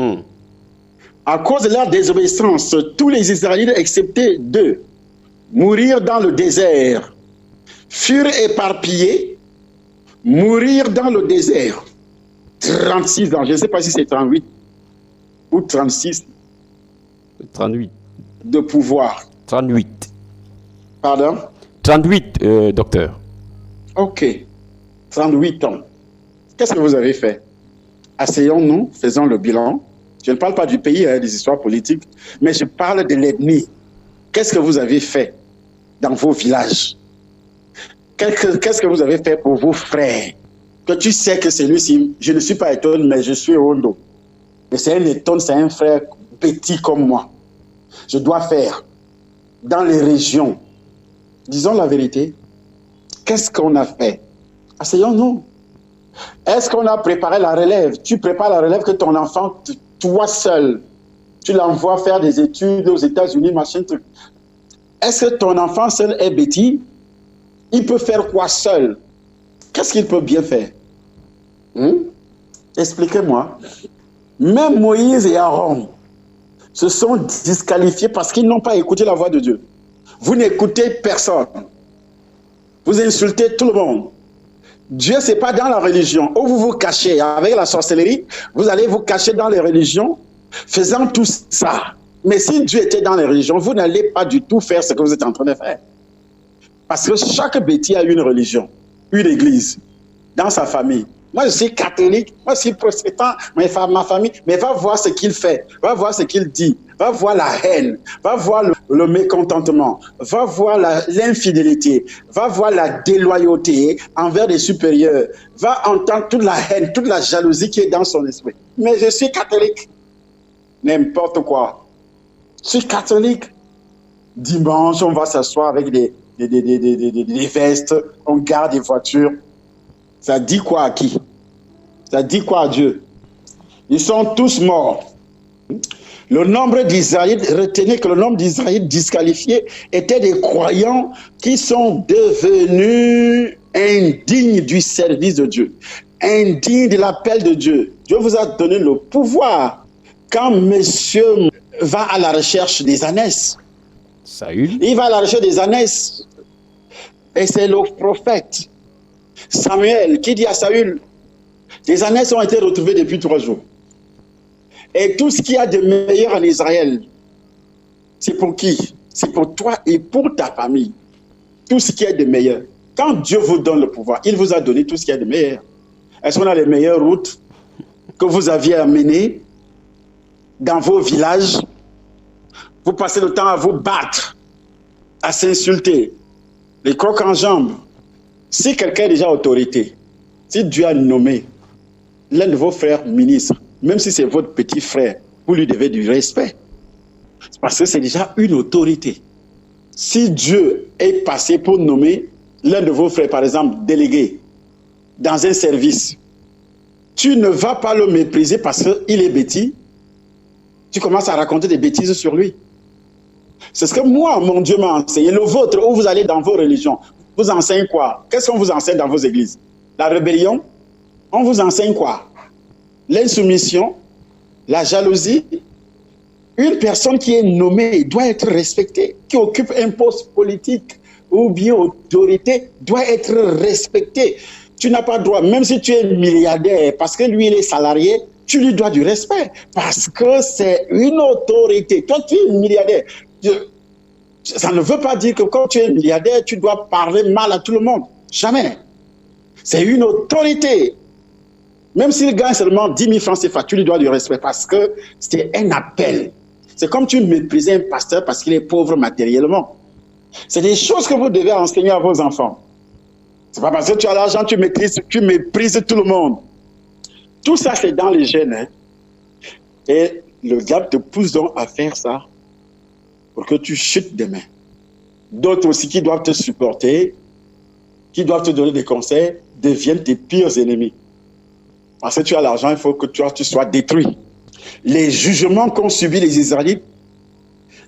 À cause de leur désobéissance, tous les Israélites, excepté deux, mourir dans le désert, furent éparpillés, mourir dans le désert. 36 ans, je ne sais pas si c'est 38 ou 36. 38. De pouvoir. 38. Pardon? 38, docteur. Ok. 38 ans. Qu'est-ce que vous avez fait? Asseyons-nous, faisons le bilan. Je ne parle pas du pays, des histoires politiques, mais je parle de l'ethnie. Qu'est-ce que vous avez fait dans vos villages? Qu'est-ce que vous avez fait pour vos frères? Que tu sais que celui-ci, je ne suis pas Eton, mais je suis Ondo. Mais c'est un Eton, c'est un frère petit comme moi. Je dois faire dans les régions. Disons la vérité. Qu'est-ce qu'on a fait? Asseyons-nous. Est-ce qu'on a préparé la relève? Tu prépares la relève que ton enfant, toi seul, tu l'envoies faire des études aux États-Unis, machin truc. Est-ce que ton enfant seul est bêtis? Il peut faire quoi seul? Qu'est-ce qu'il peut bien faire? Expliquez-moi. Même Moïse et Aaron se sont disqualifiés parce qu'ils n'ont pas écouté la voix de Dieu. Vous n'écoutez personne. Vous insultez tout le monde. Dieu, ce n'est pas dans la religion. Où vous vous cachez avec la sorcellerie, vous allez vous cacher dans les religions, faisant tout ça. Mais si Dieu était dans les religions, vous n'allez pas du tout faire ce que vous êtes en train de faire. Parce que chaque bêtise a une religion, une église, dans sa famille. Moi, je suis catholique, moi, je suis protestant, ma famille, mais va voir ce qu'il fait, va voir ce qu'il dit, va voir la haine, va voir le mécontentement, va voir l'infidélité, va voir la déloyauté envers les supérieurs, va entendre toute la haine, toute la jalousie qui est dans son esprit. Mais je suis catholique. N'importe quoi. Je suis catholique. Dimanche, on va s'asseoir avec des vestes, on garde des voitures. Ça dit quoi à qui? Ça dit quoi à Dieu? Ils sont tous morts. Le nombre d'Israélites, retenez que le nombre d'Israélites disqualifiés étaient des croyants qui sont devenus indignes du service de Dieu, indignes de l'appel de Dieu. Dieu vous a donné le pouvoir. Quand monsieur va à la recherche des ânesses, Saül. Il va à la recherche des ânesses. Et c'est le prophète Samuel qui dit à Saül, les ânesses ont été retrouvées depuis 3 jours. Et tout ce qu'il y a de meilleur en Israël, c'est pour qui? C'est pour toi et pour ta famille. Tout ce qui est de meilleur. Quand Dieu vous donne le pouvoir, il vous a donné tout ce qui est de meilleur. Est-ce qu'on a les meilleures routes que vous aviez à mener dans vos villages? Vous passez le temps à vous battre, à s'insulter, les crocs en jambes. Si quelqu'un est déjà autorité, si Dieu a nommé l'un de vos frères ministres, même si c'est votre petit frère, vous lui devez du respect. Parce que c'est déjà une autorité. Si Dieu est passé pour nommer l'un de vos frères, par exemple, délégué, dans un service, tu ne vas pas le mépriser parce qu'il est bêtis. Tu commences à raconter des bêtises sur lui. C'est ce que moi, mon Dieu m'a enseigné. Le vôtre, où vous allez dans vos religions, vous enseigne quoi? Qu'est-ce qu'on vous enseigne dans vos églises? La rébellion? On vous enseigne quoi? L'insoumission? La jalousie? Une personne qui est nommée doit être respectée, qui occupe un poste politique ou bien autorité doit être respectée. Tu n'as pas droit, même si tu es milliardaire, parce que lui il est salarié, tu lui dois du respect, parce que c'est une autorité. Toi tu es milliardaire. Ça ne veut pas dire que quand tu es milliardaire, tu dois parler mal à tout le monde. Jamais. C'est une autorité. Même s'il gagne seulement 10 000 francs CFA, tu lui dois du respect parce que c'est un appel. C'est comme tu méprisais un pasteur parce qu'il est pauvre matériellement. C'est des choses que vous devez enseigner à vos enfants. C'est pas parce que tu as l'argent, tu méprises tout le monde. Tout ça, c'est dans les gènes. Hein? Et le diable te pousse donc à faire ça pour que tu chutes demain. D'autres aussi qui doivent te supporter, qui doivent te donner des conseils, deviennent tes pires ennemis. Parce que tu as l'argent, il faut que tu sois détruit. Les jugements qu'ont subis les Israélites,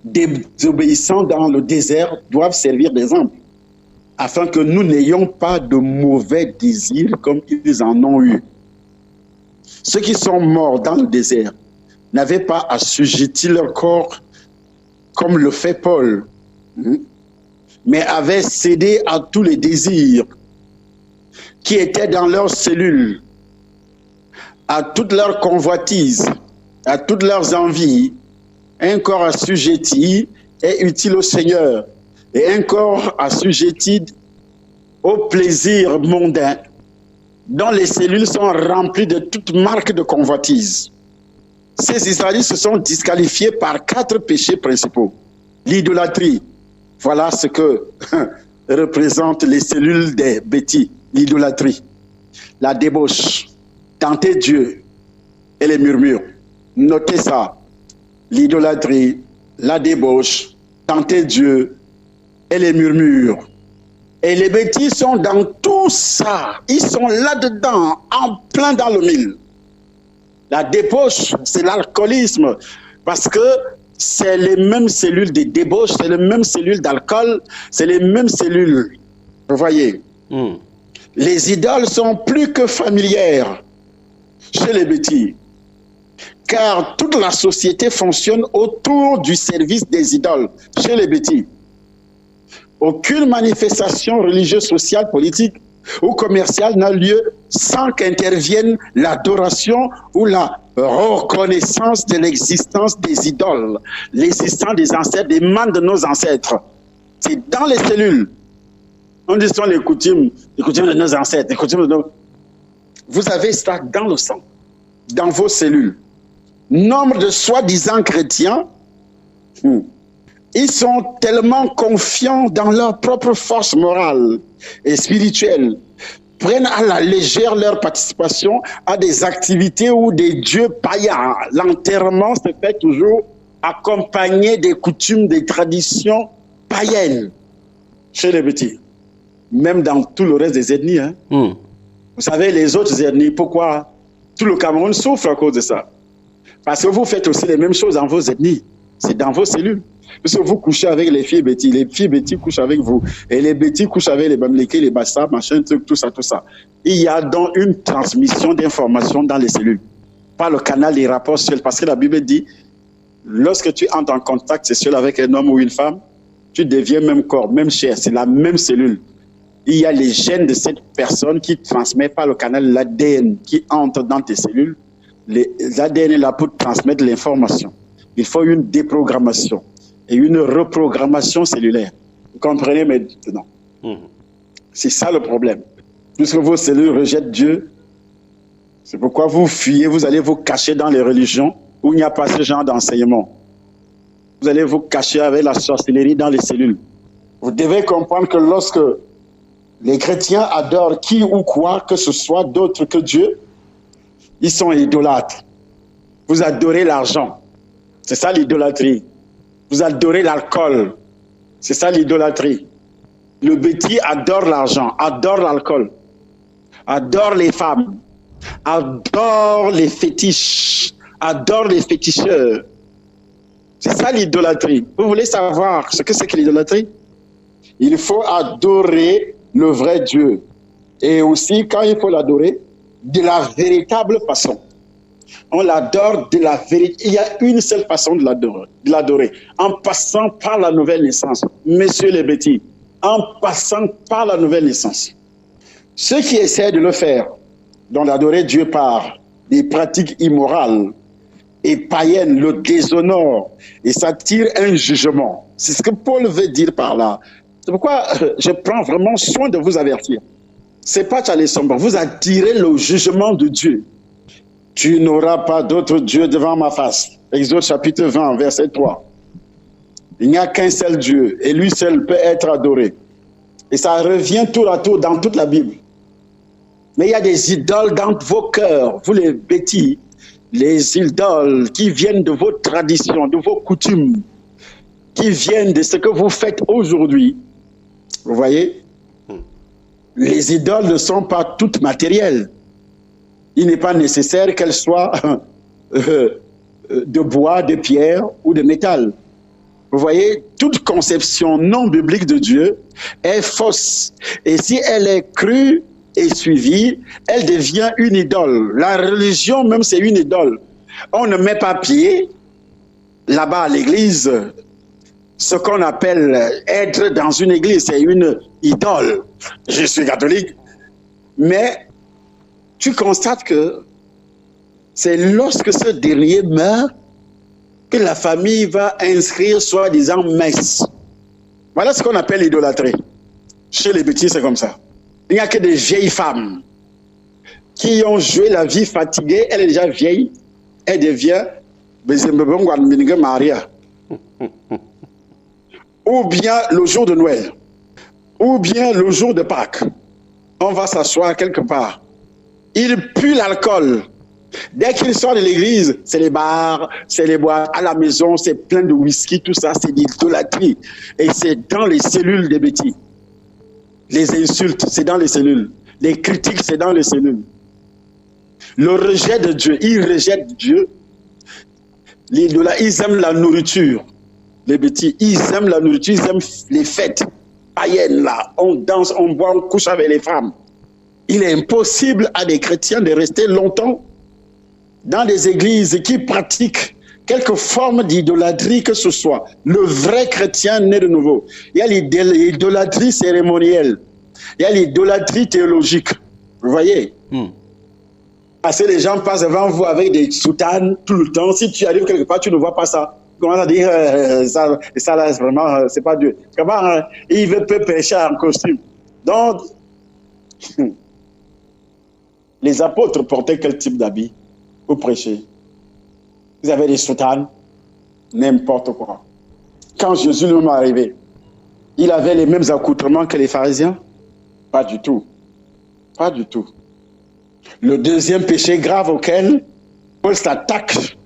désobéissants dans le désert, doivent servir d'exemple, afin que nous n'ayons pas de mauvais désirs comme ils en ont eu. Ceux qui sont morts dans le désert n'avaient pas assujetti leur corps comme le fait Paul, mais avaient cédé à tous les désirs qui étaient dans leurs cellules, à toutes leurs convoitises, à toutes leurs envies. Un corps assujetti est utile au Seigneur, et un corps assujetti au plaisir mondain, dont les cellules sont remplies de toutes marques de convoitise. Ces Israélites se sont disqualifiés par 4 péchés principaux. L'idolâtrie, voilà ce que représentent les cellules des bêtis, l'idolâtrie. La débauche, tenter Dieu et les murmures. Notez ça. L'idolâtrie, la débauche, tenter Dieu et les murmures. Et les bêtises sont dans tout ça. Ils sont là-dedans, en plein dans le mille. La débauche, c'est l'alcoolisme. Parce que c'est les mêmes cellules de débauche, c'est les mêmes cellules d'alcool, c'est les mêmes cellules. Vous voyez? Les idoles sont plus que familières chez les bêtis. Car toute la société fonctionne autour du service des idoles chez les bêtis. Aucune manifestation religieuse, sociale, politique ou commerciale n'a lieu sans qu'intervienne l'adoration ou la reconnaissance de l'existence des idoles. L'existence des ancêtres, des membres de nos ancêtres. C'est dans les cellules. On dit ce sont les coutumes de nos ancêtres, les coutumes de nos... Vous avez ça dans le sang, dans vos cellules. Nombre de soi-disant chrétiens, ils sont tellement confiants dans leur propre force morale et spirituelle, prennent à la légère leur participation à des activités ou des dieux païens. L'enterrement se fait toujours accompagné des coutumes, des traditions païennes chez les petits, même dans tout le reste des ethnies. Hein. Vous savez, les autres ethnies, pourquoi tout le Cameroun souffre à cause de ça? Parce que vous faites aussi les mêmes choses dans vos ethnies. C'est dans vos cellules. Parce que vous couchez avec les filles bêtis. Les filles bêtis couchent avec vous. Et les bêtis couchent avec les Bamlékés, les Bassa, machin, truc, tout ça, tout ça. Il y a donc une transmission d'informations dans les cellules. Par le canal des rapports sexuels. Parce que la Bible dit, lorsque tu entres en contact sexuel avec un homme ou une femme, tu deviens même corps, même chair. C'est la même cellule. Il y a les gènes de cette personne qui transmettent par le canal l'ADN qui entre dans tes cellules. L'ADN est là pour transmettre l'information. Il faut une déprogrammation et une reprogrammation cellulaire. Vous comprenez maintenant? C'est ça le problème. Puisque vos cellules rejettent Dieu, c'est pourquoi vous fuyez, vous allez vous cacher dans les religions où il n'y a pas ce genre d'enseignement. Vous allez vous cacher avec la sorcellerie dans les cellules. Vous devez comprendre que lorsque les chrétiens adorent qui ou quoi que ce soit d'autre que Dieu, ils sont idolâtres. Vous adorez l'argent. C'est ça l'idolâtrie. Vous adorez l'alcool. C'est ça l'idolâtrie. Le bêtis adore l'argent, adore l'alcool, adore les femmes, adore les fétiches, adore les féticheurs. C'est ça l'idolâtrie. Vous voulez savoir ce que c'est que l'idolâtrie? Il faut adorer le vrai Dieu. Et aussi, quand il faut l'adorer, de la véritable façon. On l'adore de la vérité. Il y a une seule façon de l'adorer. En passant par la nouvelle naissance. Messieurs les bêtis, en passant par la nouvelle naissance. Ceux qui essaient de le faire, dont d'adorer Dieu par des pratiques immorales et païennes, le déshonorent et ça tire un jugement. C'est ce que Paul veut dire par là. C'est pourquoi je prends vraiment soin de vous avertir. C'est pas Charles Sombre, vous attirez le jugement de Dieu. Tu n'auras pas d'autre Dieu devant ma face. Exode chapitre 20, verset 3. Il n'y a qu'un seul Dieu et lui seul peut être adoré. Et ça revient tour à tour dans toute la Bible. Mais il y a des idoles dans vos cœurs, vous les bêtis, les idoles qui viennent de vos traditions, de vos coutumes, qui viennent de ce que vous faites aujourd'hui. Vous voyez? Les idoles ne sont pas toutes matérielles. Il n'est pas nécessaire qu'elles soient de bois, de pierre ou de métal. Vous voyez, toute conception non biblique de Dieu est fausse. Et si elle est crue et suivie, elle devient une idole. La religion même, c'est une idole. On ne met pas pied là-bas à l'église. Ce qu'on appelle être dans une église, c'est une idole. Je suis catholique, mais tu constates que c'est lorsque ce dernier meurt que la famille va inscrire soi-disant messe. Voilà ce qu'on appelle l'idolâtrie. Chez les petits, c'est comme ça. Il n'y a que des vieilles femmes qui ont joué la vie fatiguée. Elle est déjà vieille. Elle devient Maria. Ou bien le jour de Noël. Ou bien le jour de Pâques. On va s'asseoir quelque part. Il pue l'alcool. Dès qu'il sort de l'église, c'est les bars, c'est les boîtes. À la maison, c'est plein de whisky, tout ça, c'est l'idolâtrie. Et c'est dans les cellules des bêtis. Les insultes, c'est dans les cellules. Les critiques, c'est dans les cellules. Le rejet de Dieu, ils rejettent Dieu. Ils aiment la nourriture. Les bêtis, ils aiment la nourriture, ils aiment les fêtes païennes là. On danse, on boit, on couche avec les femmes. Il est impossible à des chrétiens de rester longtemps dans des églises qui pratiquent quelque forme d'idolâtrie que ce soit. Le vrai chrétien né de nouveau. Il y a l'idolâtrie cérémonielle. Il y a l'idolâtrie théologique. Vous voyez? Parce que les gens passent devant vous avec des soutanes tout le temps. Si tu arrives quelque part, tu ne vois pas ça. Comment à dire ça là, vraiment, c'est pas Dieu. Comment il peut pécher en costume? Donc, les apôtres portaient quel type d'habit pour prêcher? Ils avaient des soutanes, n'importe quoi. Quand Jésus lui est arrivé, il avait les mêmes accoutrements que les pharisiens? Pas du tout. Pas du tout. Le deuxième péché grave auquel Paul s'attaque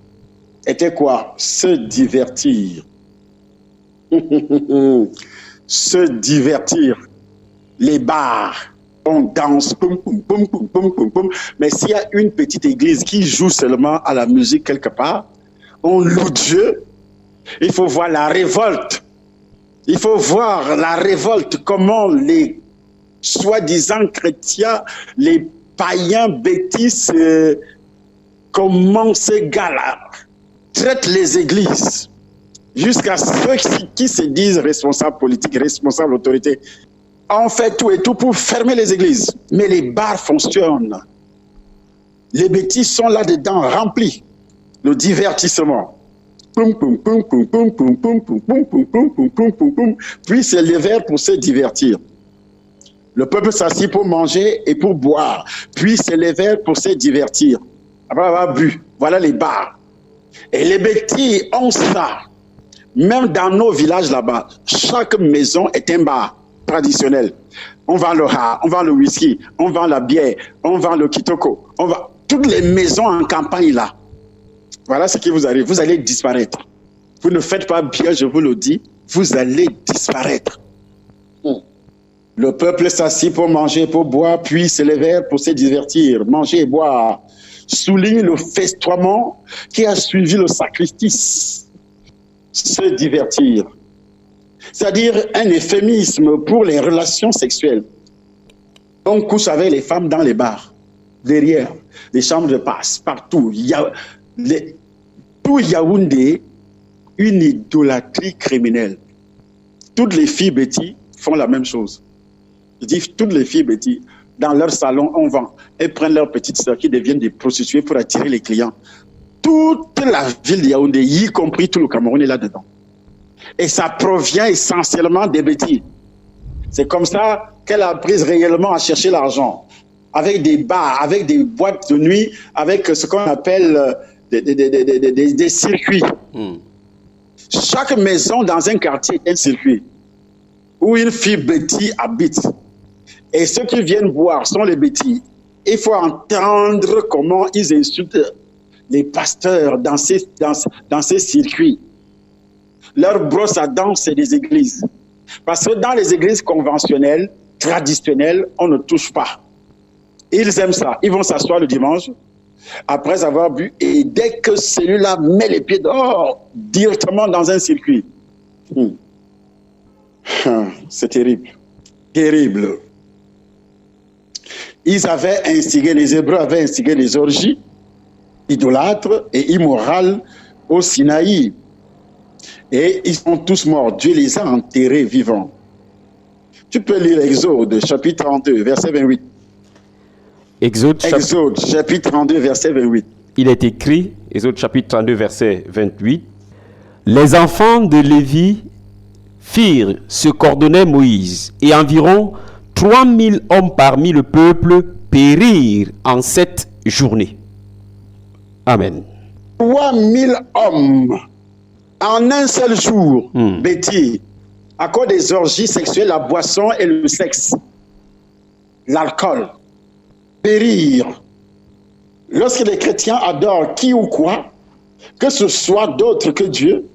était quoi? Se divertir. Se divertir. Les bars. On danse, poum, poum, poum, poum, poum, poum, poum. Mais s'il y a une petite église qui joue seulement à la musique quelque part, on loue Dieu. Il faut voir la révolte. Il faut voir la révolte, comment les soi-disant chrétiens, les païens bêtis, comment ces gars-là traitent les églises jusqu'à ceux qui se disent responsables politiques, responsables autorités. On fait tout et tout pour fermer les églises. Mais les bars fonctionnent. Les bêtises sont là-dedans, remplis. Le divertissement. Poum, poum, poum, poum, poum, poum, poum, poum, poum, poum, poum, poum, poum, poum, poum. Puis se lever pour se divertir. Le peuple s'assit pour manger et pour boire. Puis se lever pour se divertir. Après avoir bu. Voilà les bars. Et les bêtis ont ça. Même dans nos villages là-bas, chaque maison est un bar traditionnel. On vend le rare, on vend le whisky, on vend la bière, on vend le kitoko, on vend toutes les maisons en campagne là. Voilà ce qui vous arrive, vous allez disparaître. Vous ne faites pas bien, je vous le dis, vous allez disparaître. Le peuple s'assit pour manger, pour boire, puis se lever pour se divertir, manger et boire. Souligne le festoiement qui a suivi le sacrifice. se divertir. C'est-à-dire un euphémisme pour les relations sexuelles. On couche avec les femmes dans les bars, derrière, les chambres de passe, partout. Il y a tout Yaoundé, une idolâtrie criminelle. Toutes les filles bêtises font la même chose. Je dis, toutes les filles bêtises, dans leur salon, on vend. Elles prennent leurs petites sœurs qui deviennent des prostituées pour attirer les clients. Toute la ville de Yaoundé, y compris tout le Cameroun, est là-dedans. Et ça provient essentiellement des bêtises. C'est comme ça qu'elle a appris réellement à chercher l'argent. Avec des bars, avec des boîtes de nuit, avec ce qu'on appelle des circuits. Chaque maison dans un quartier est un circuit où une fille bêtise habite. Et ceux qui viennent boire sont les bêtis. Il faut entendre comment ils insultent les pasteurs dans ces circuits. Leur brosse à dents, c'est des églises. Parce que dans les églises conventionnelles, traditionnelles, on ne touche pas. Ils aiment ça. Ils vont s'asseoir le dimanche, après avoir bu, et dès que celui-là met les pieds dehors, directement dans un circuit. C'est terrible. Terrible. Ils avaient instigé, les Hébreux avaient instigé les orgies idolâtres et immorales au Sinaï. Et ils sont tous morts. Dieu les a enterrés vivants. Tu peux lire Exode, chapitre 32, verset 28. Exode chapitre 32, verset 28. Il est écrit, Exode chapitre 32, verset 28. Les enfants de Lévi firent ce qu'ordonnait Moïse, et environ 3000 hommes parmi le peuple périrent en cette journée. Amen. 3000 hommes en un seul jour, bêtis, à cause des orgies sexuelles, la boisson et le sexe, l'alcool, périr. Lorsque les chrétiens adorent qui ou quoi, que ce soit d'autre que Dieu,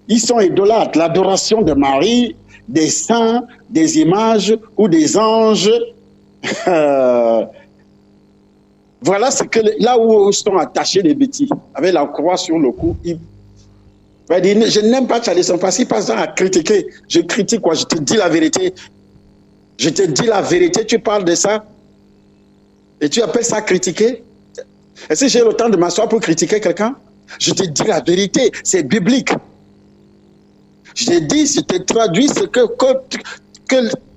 ils sont idolâtres. L'adoration de Marie, des saints, des images ou des anges. Voilà ce que là où sont attachés les bêtis, avec la croix sur le cou. Je n'aime pas Tchadisson parce qu'il passe à critiquer. Je critique quoi? Je te dis la vérité. Je te dis la vérité, tu parles de ça et tu appelles ça critiquer? Est-ce que j'ai le temps de m'asseoir pour critiquer quelqu'un? Je te dis la vérité, c'est biblique. Je te dis, je te traduis ce que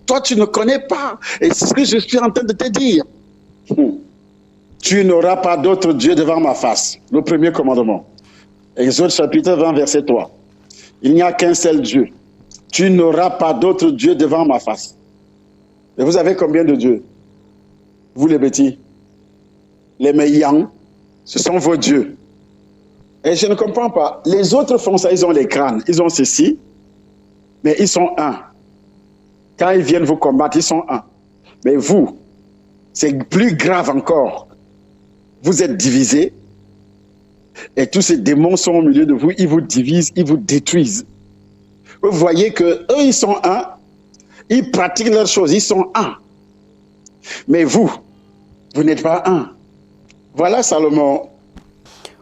toi tu ne connais pas. Et c'est ce que je suis en train de te dire. Tu n'auras pas d'autre Dieu devant ma face. Le premier commandement. Exode chapitre 20, verset 3. Il n'y a qu'un seul Dieu. Tu n'auras pas d'autre Dieu devant ma face. Et vous avez combien de dieux? Vous les bêtis. Les Meiyang, ce sont vos dieux. Et je ne comprends pas. Les autres font ça, ils ont les crânes, ils ont ceci, mais ils sont un. Quand ils viennent vous combattre, ils sont un. Mais vous, c'est plus grave encore. Vous êtes divisés. Et tous ces démons sont au milieu de vous, ils vous divisent, ils vous détruisent. Vous voyez que eux, ils sont un, ils pratiquent leurs choses, ils sont un. Mais vous n'êtes pas un. Voilà Salomon.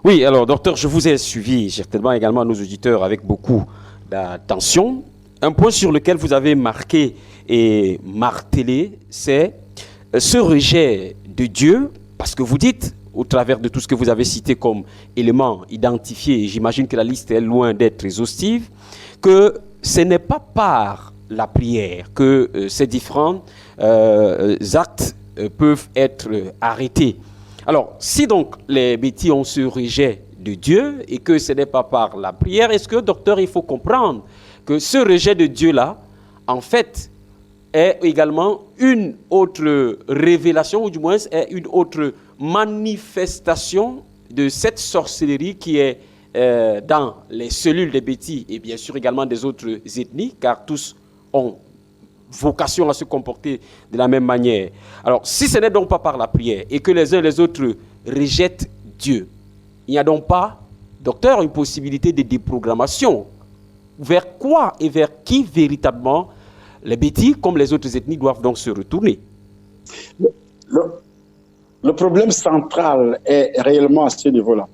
Oui, alors docteur, je vous ai suivi, certainement également nos auditeurs, avec beaucoup d'attention. Un point sur lequel vous avez marqué et martelé, c'est ce rejet de Dieu, parce que vous dites, au travers de tout ce que vous avez cité comme éléments identifiés, j'imagine que la liste est loin d'être exhaustive, que ce n'est pas par la prière que ces différents actes peuvent être arrêtés. Alors, si donc les bêtis ont ce rejet de Dieu et que ce n'est pas par la prière, est-ce que, docteur, il faut comprendre que ce rejet de Dieu-là, en fait, est également une autre révélation, ou du moins est une autre manifestation de cette sorcellerie qui est dans les cellules des bêtis et bien sûr également des autres ethnies, car tous ont vocation à se comporter de la même manière. Alors, si ce n'est donc pas par la prière et que les uns et les autres rejettent Dieu, il n'y a donc pas, docteur, une possibilité de déprogrammation. Vers quoi et vers qui véritablement les bêtis, comme les autres ethnies, doivent donc se retourner? Le problème central est réellement à ce niveau-là.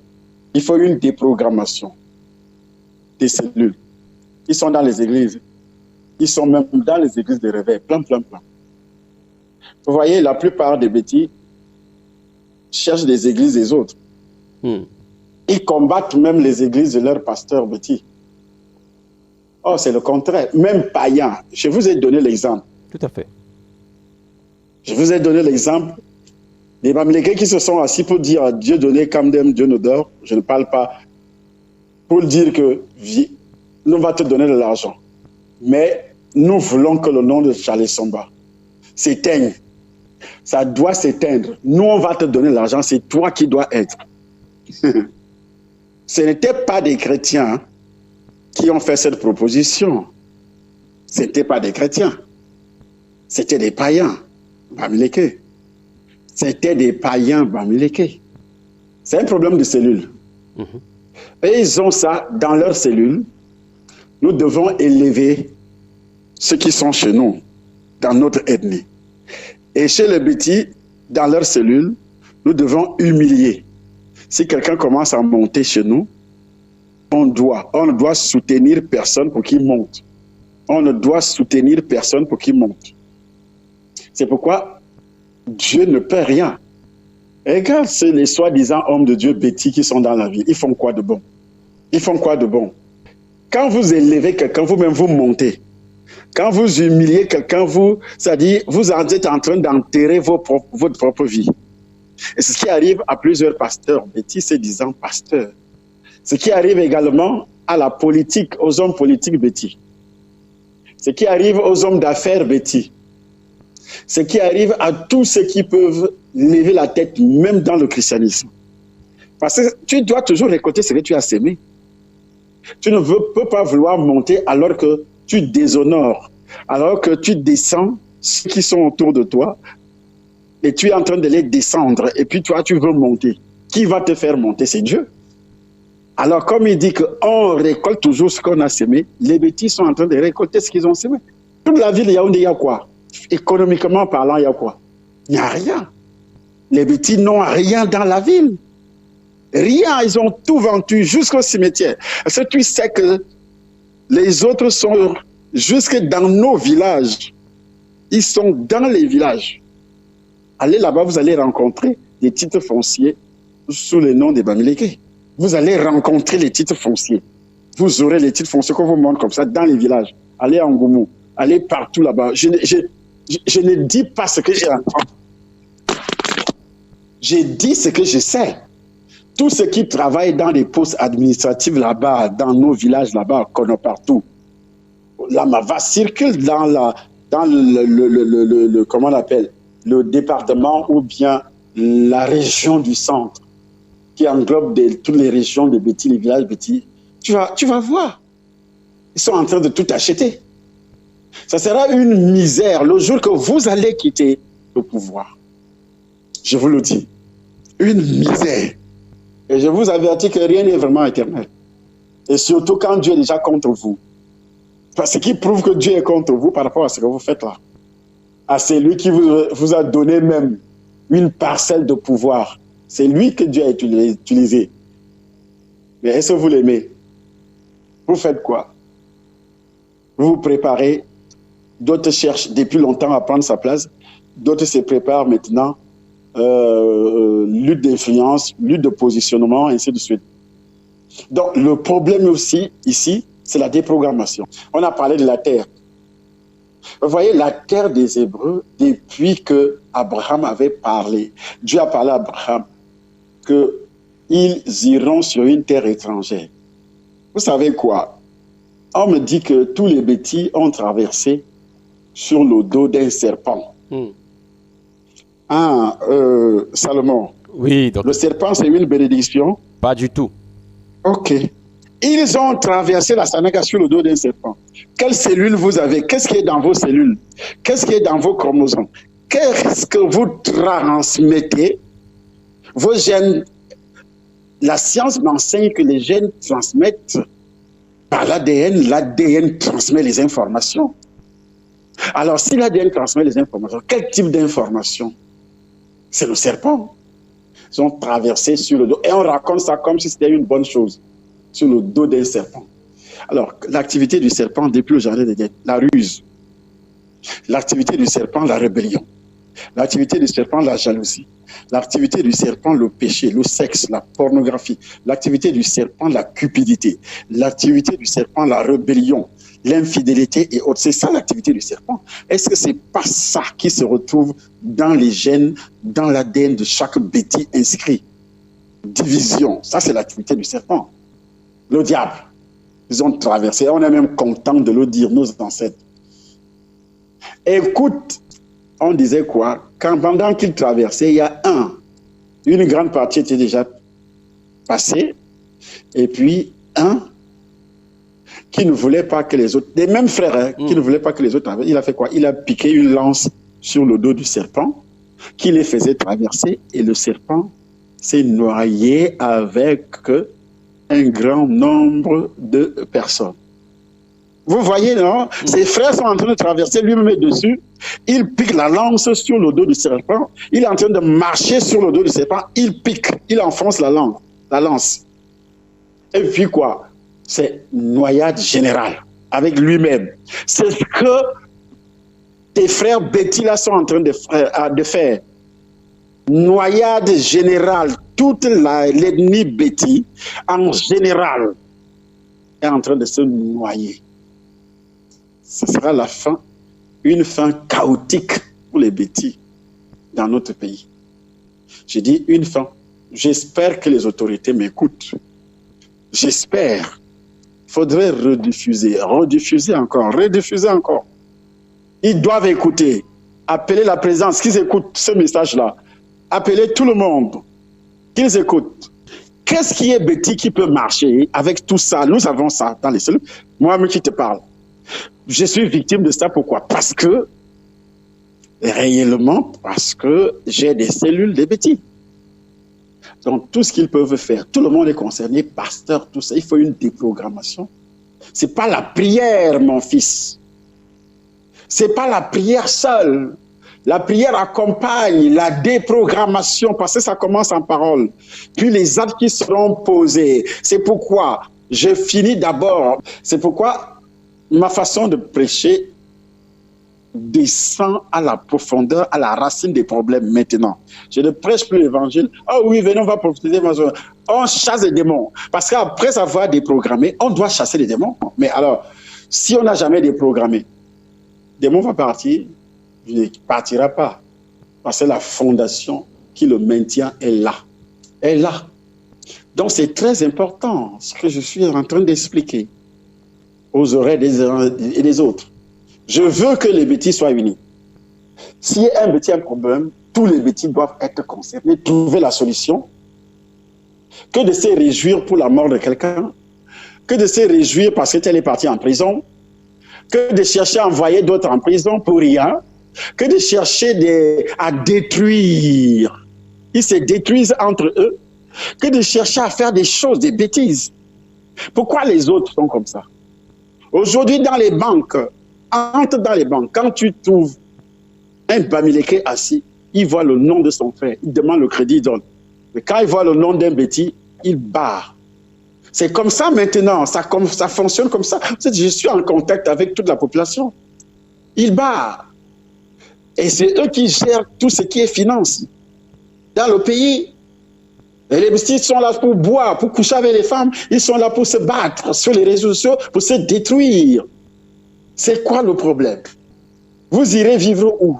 Il faut une déprogrammation des cellules. Ils sont dans les églises. Ils sont même dans les églises de réveil. Plein. Vous voyez, la plupart des bêtis cherchent des églises des autres. Ils combattent même les églises de leurs pasteurs bêtis. Oh, c'est le contraire. Même païens. Je vous ai donné l'exemple. Tout à fait. Je vous ai donné l'exemple des Bamileke qui se sont assis pour dire Dieu donné, Kamdem, Dieu nous donne. Je ne parle pas pour dire que nous va te donner de l'argent. Mais nous voulons que le nom de Charles Somba s'éteigne. Ça doit s'éteindre. Nous, on va te donner l'argent, c'est toi qui dois être. Ce n'étaient pas des chrétiens qui ont fait cette proposition. Ce n'étaient pas des chrétiens. C'était des païens, Bamileke. C'était des païens Bamileke. C'est un problème de cellules. Et ils ont ça dans leurs cellules. Nous devons élever ceux qui sont chez nous, dans notre ethnie. Et chez les bêtis, dans leurs cellules, nous devons humilier. Si quelqu'un commence à monter chez nous, on ne doit soutenir personne pour qu'il monte. On ne doit soutenir personne pour qu'il monte. C'est pourquoi Dieu ne paie rien. Et regarde, c'est les soi-disant hommes de Dieu bêtis qui sont dans la ville. Ils font quoi de bon? Ils font quoi de bon? Quand vous élevez quelqu'un, vous-même vous montez. Quand vous humiliez quelqu'un, c'est-à-dire vous êtes en train d'enterrer votre propre vie. Et c'est ce qui arrive à plusieurs pasteurs bêtis, se disant pasteurs. Ce qui arrive également à la politique, aux hommes politiques bêtis. Ce qui arrive aux hommes d'affaires bêtis. Ce qui arrive à tous ceux qui peuvent lever la tête, même dans le christianisme. Parce que tu dois toujours récolter ce que tu as sémé. Tu ne peux pas vouloir monter alors que tu déshonores, alors que tu descends ceux qui sont autour de toi et tu es en train de les descendre et puis toi tu veux monter. Qui va te faire monter? C'est Dieu. Alors comme il dit qu'on récolte toujours ce qu'on a sémé, les bêtis sont en train de récolter ce qu'ils ont sémé. Toute la ville de Yaoundé, il y a quoi? Économiquement parlant, il y a quoi? Il n'y a rien. Les bêtis n'ont rien dans la ville. Rien, ils ont tout vendu jusqu'au cimetière. Est-ce que tu sais que les autres sont jusque dans nos villages? Ils sont dans les villages. Allez là-bas, vous allez rencontrer des titres fonciers sous le nom des Bamileke. Vous allez rencontrer les titres fonciers. Vous aurez les titres fonciers qu'on vous montre comme ça dans les villages. Allez à Ngoumou, allez partout là-bas. Je ne dis pas ce que j'ai entendu. J'ai dit ce que je sais. Tous ceux qui travaillent dans les postes administratifs là-bas, dans nos villages là-bas, qu'on a partout, la Mava circule dans le comment on appelle, le département ou bien la région du centre, qui englobe toutes les régions de Béti, les villages Béti. Tu vas voir. Ils sont en train de tout acheter. Ça sera une misère le jour que vous allez quitter le pouvoir. Je vous le dis. Une misère. Et je vous avertis que rien n'est vraiment éternel. Et surtout quand Dieu est déjà contre vous. Parce qu'il prouve que Dieu est contre vous par rapport à ce que vous faites là. À celui qui vous a donné même une parcelle de pouvoir. C'est lui que Dieu a utilisé. Mais est-ce que vous l'aimez? Vous faites quoi? Vous vous préparez. D'autres cherchent depuis longtemps à prendre sa place. D'autres se préparent maintenant. Lutte d'influence, lutte de positionnement, ainsi de suite. Donc, le problème aussi, ici, c'est la déprogrammation. On a parlé de la terre. Vous voyez, la terre des Hébreux, depuis que Abraham avait parlé, Dieu a parlé à Abraham qu'ils iront sur une terre étrangère. Vous savez quoi? On me dit que tous les bêtis ont traversé sur le dos d'un serpent. Salomon. Oui, donc... Le serpent, c'est une bénédiction? Pas du tout. Ok. Ils ont traversé la Sanaga sur le dos d'un serpent. Quelles cellules vous avez? Qu'est-ce qui est dans vos cellules? Qu'est-ce qui est dans vos chromosomes? Qu'est-ce que vous transmettez? Vos gènes. La science m'enseigne que les gènes transmettent par l'ADN. L'ADN transmet les informations. Alors, si l'ADN transmet les informations, quel type d'informations? C'est le serpent. Ils ont traversé sur le dos. Et on raconte ça comme si c'était une bonne chose. Sur le dos d'un serpent. Alors, l'activité du serpent depuis le jardin d'Éden, la ruse. L'activité du serpent, la rébellion. L'activité du serpent, la jalousie. L'activité du serpent, le péché, le sexe, la pornographie. L'activité du serpent, la cupidité. L'activité du serpent, la rébellion, l'infidélité et autres. C'est ça l'activité du serpent. Est-ce que c'est pas ça qui se retrouve dans les gènes, dans l'ADN de chaque bêtis inscrit? Division, ça c'est l'activité du serpent. Le diable, ils ont traversé, on est même content de le dire, nos ancêtres. Écoute, on disait quoi? Quand pendant qu'ils traversaient, il y a une grande partie était déjà passée, et puis un qui ne voulait pas que les autres, des mêmes frères, qui ne voulaient pas que les autres traversent, il a fait quoi? Il a piqué une lance sur le dos du serpent, qui les faisait traverser, et le serpent s'est noyé avec un grand nombre de personnes. Vous voyez, non? Ses frères sont en train de traverser, lui-même est dessus. Il pique la lance sur le dos du serpent. Il est en train de marcher sur le dos du serpent. Il pique, il enfonce la lance. Et puis quoi? C'est noyade générale avec lui-même. C'est ce que tes frères bêtis là sont en train de faire. Noyade générale. Toute l'ethnie bêtis en général est en train de se noyer. Ce sera la fin, une fin chaotique pour les bêtis dans notre pays. J'ai dit une fin. J'espère que les autorités m'écoutent. J'espère. Il faudrait rediffuser encore. Ils doivent écouter. Appeler la présence, qu'ils écoutent ce message-là. Appeler tout le monde, qu'ils écoutent. Qu'est-ce qui est bêtis qui peut marcher avec tout ça? Nous avons ça dans les cellules. Moi-même qui te parle. Je suis victime de ça. Pourquoi? Parce que, réellement, parce que j'ai des cellules de bêtis. Donc, tout ce qu'ils peuvent faire, tout le monde est concerné, pasteur, tout ça. Il faut une déprogrammation. Ce n'est pas la prière, mon fils. Ce n'est pas la prière seule. La prière accompagne la déprogrammation parce que ça commence en parole. Puis les actes qui seront posés. C'est pourquoi je finis d'abord. C'est pourquoi ma façon de prêcher descend à la profondeur, à la racine des problèmes maintenant. Je ne prêche plus l'évangile. Oh oui, venez, on va prophétiser. On chasse les démons. Parce qu'après avoir déprogrammé, on doit chasser les démons. Mais alors, si on n'a jamais déprogrammé, le démon va partir. Il ne partira pas. Parce que la fondation qui le maintient est là. Est là. Donc c'est très important ce que je suis en train d'expliquer aux oreilles des uns et des autres. Je veux que les bêtis soient unis. S'il y a un bêtis, un problème, tous les bêtis doivent être concernés, trouver la solution. Que de se réjouir pour la mort de quelqu'un, que de se réjouir parce que tel est parti en prison, que de chercher à envoyer d'autres en prison pour rien, que de chercher à détruire. Ils se détruisent entre eux, que de chercher à faire des choses, des bêtises. Pourquoi les autres sont comme ça? Aujourd'hui, dans les banques, entre dans les banques, quand tu trouves un Bamileke assis, il voit le nom de son frère, il demande le crédit, il donne. Mais quand il voit le nom d'un bêtis, il barre. C'est comme ça maintenant, ça fonctionne comme ça. Je suis en contact avec toute la population. Il barre. Et c'est eux qui gèrent tout ce qui est finance dans le pays. Et les bêtis sont là pour boire, pour coucher avec les femmes. Ils sont là pour se battre sur les réseaux sociaux, pour se détruire. C'est quoi le problème? Vous irez vivre où?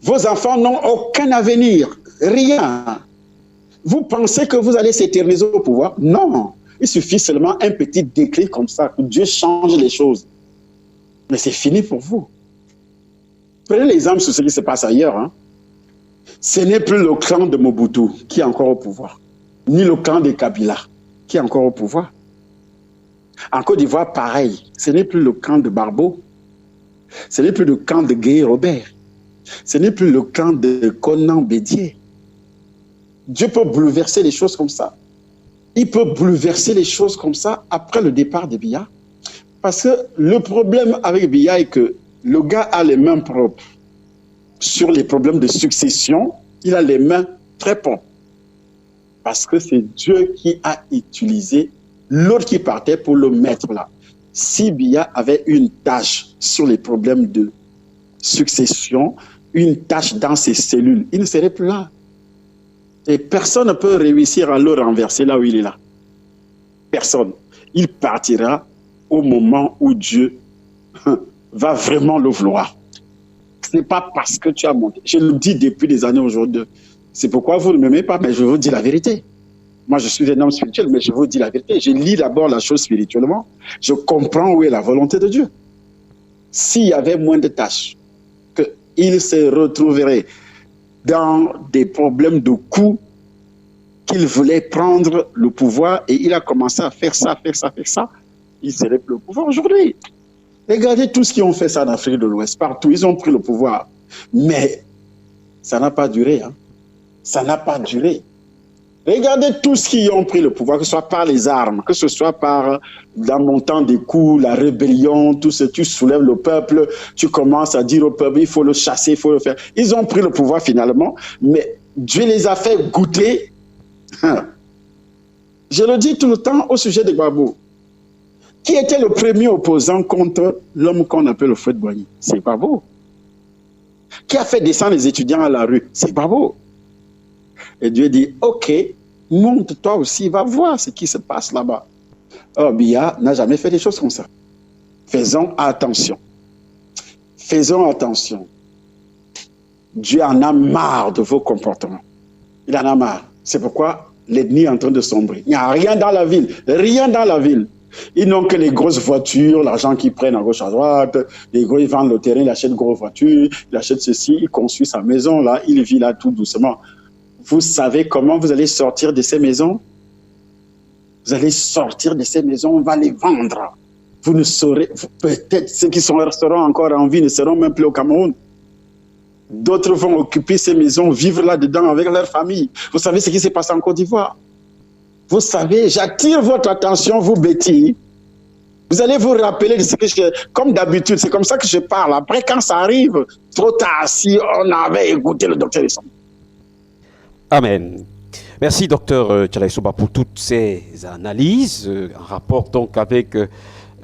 Vos enfants n'ont aucun avenir, rien. Vous pensez que vous allez s'éterniser au pouvoir? Non. Il suffit seulement un petit déclic comme ça, que Dieu change les choses. Mais c'est fini pour vous. Prenez l'exemple sur ce qui se passe ailleurs. Hein. Ce n'est plus le clan de Mobutu qui est encore au pouvoir, ni le clan de Kabila qui est encore au pouvoir. En Côte d'Ivoire, pareil. Ce n'est plus le clan de Barbeau. Ce n'est plus le clan de Guy Robert. Ce n'est plus le clan de Conan Bédier. Dieu peut bouleverser les choses comme ça. Il peut bouleverser les choses comme ça après le départ de Biya. Parce que le problème avec Biya est que le gars a les mains propres. Sur les problèmes de succession, il a les mains très propres. Parce que c'est Dieu qui a utilisé l'autre qui partait pour le mettre là. si Biya avait une tâche sur les problèmes de succession, une tâche dans ses cellules, il ne serait plus là. Et personne ne peut réussir à le renverser là où il est là. Personne. Il partira au moment où Dieu va vraiment le vouloir. Ce n'est pas parce que tu as monté. Je le dis depuis des années aujourd'hui. C'est pourquoi vous ne m'aimez pas, mais je vous dis la vérité. Moi, je suis un homme spirituel, mais je vous dis la vérité. Je lis d'abord la chose spirituellement. Je comprends où est la volonté de Dieu. S'il y avait moins de tâches, qu'il se retrouverait dans des problèmes de coups, qu'il voulait prendre le pouvoir et il a commencé à faire ça, il serait plus au pouvoir aujourd'hui. Regardez tout ce qu'ils ont fait ça en Afrique de l'Ouest, partout, ils ont pris le pouvoir. Mais ça n'a pas duré. Ça n'a pas duré. Regardez tous ceux qui ont pris le pouvoir, que ce soit par les armes, que ce soit par la montant des coups, la rébellion, tout ce tu soulèves le peuple, tu commences à dire au peuple, il faut le chasser, il faut le faire. Ils ont pris le pouvoir finalement, mais Dieu les a fait goûter. Je le dis tout le temps au sujet de Gbagbo. Qui était le premier opposant contre l'homme qu'on appelle le Houphouët-Boigny? C'est Gbagbo. Qui a fait descendre les étudiants à la rue? C'est Gbagbo. Et Dieu dit, ok, monte toi aussi, va voir ce qui se passe là-bas. Or, Biya n'a jamais fait des choses comme ça. Faisons attention. Faisons attention. Dieu en a marre de vos comportements. Il en a marre. C'est pourquoi l'ethnie est en train de sombrer. Il n'y a rien dans la ville. Rien dans la ville. Ils n'ont que les grosses voitures, l'argent qu'ils prennent à gauche à droite, les gros, ils vendent le terrain, ils achètent une grosse voiture, ils achètent ceci, il construit sa maison là, il vit là tout doucement. Vous savez comment vous allez sortir de ces maisons? Vous allez sortir de ces maisons, on va les vendre. Vous ne saurez, peut-être ceux qui seront encore en vie ne seront même plus au Cameroun. D'autres vont occuper ces maisons, vivre là-dedans avec leur famille. Vous savez ce qui s'est passé en Côte d'Ivoire? Vous savez, j'attire votre attention, vous bêtis. Vous allez vous rappeler de ce que comme d'habitude, c'est comme ça que je parle. Après, quand ça arrive, trop tard, si on avait écouté le docteur Isson. Amen. Merci, docteur Tchalaï Souba, pour toutes ces analyses en rapport donc avec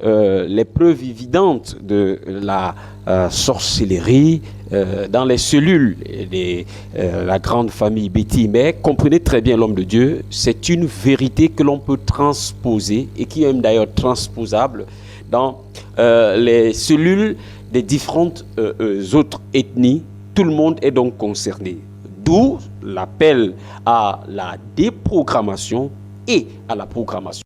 les preuves évidentes de la sorcellerie dans les cellules de la grande famille Betty. Mais comprenez très bien l'homme de Dieu, c'est une vérité que l'on peut transposer et qui est même d'ailleurs transposable dans les cellules des différentes autres ethnies. Tout le monde est donc concerné. D'où l'appel à la déprogrammation et à la programmation.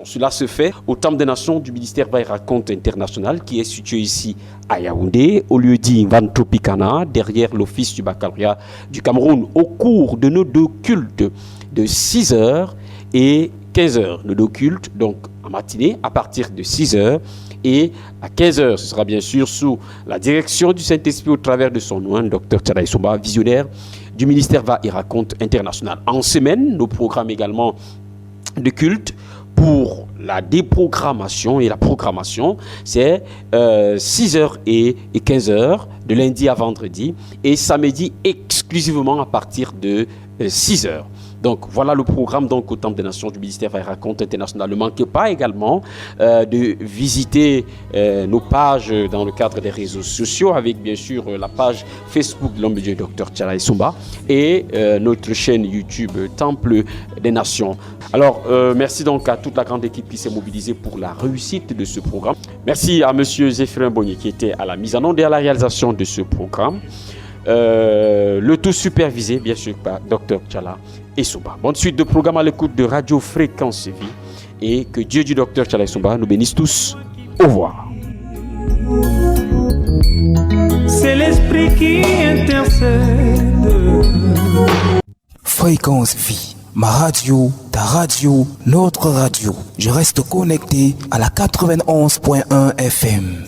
Cela se fait au Temple des Nations du ministère Vaïraconte International qui est situé ici à Yaoundé, au lieu dit Vantopicana, derrière l'office du baccalauréat du Cameroun, au cours de nos deux cultes de 6h et 15h. Nos deux cultes, donc en matinée, à partir de 6h et à 15h. Ce sera bien sûr sous la direction du Saint-Esprit au travers de son nom, Dr Tchalaï Souba, visionnaire du ministère Vaïraconte International. En semaine, nos programmes également de culte pour la déprogrammation et la programmation, c'est 6h et 15h, de lundi à vendredi, et samedi exclusivement à partir de 6h. Donc voilà le programme donc, au Temple des Nations du ministère Vaïraconte International. Ne manquez pas également de visiter nos pages dans le cadre des réseaux sociaux avec bien sûr la page Facebook de l'homme de Dieu Dr Tchalaï Souba et notre chaîne YouTube Temple des Nations. Alors merci donc à toute la grande équipe qui s'est mobilisée pour la réussite de ce programme. Merci à monsieur Zéphirin Bonnier qui était à la mise en onde et à la réalisation de ce programme. Le tout supervisé bien sûr par Dr Tchalaï Souba. Bonne suite de programme à l'écoute de Radio Fréquence Vie et que Dieu du Dr Tchalaï Souba nous bénisse tous. Au revoir. C'est l'esprit qui intercède. Fréquence Vie, ma radio, ta radio, notre radio. Je reste connecté à la 91.1 FM.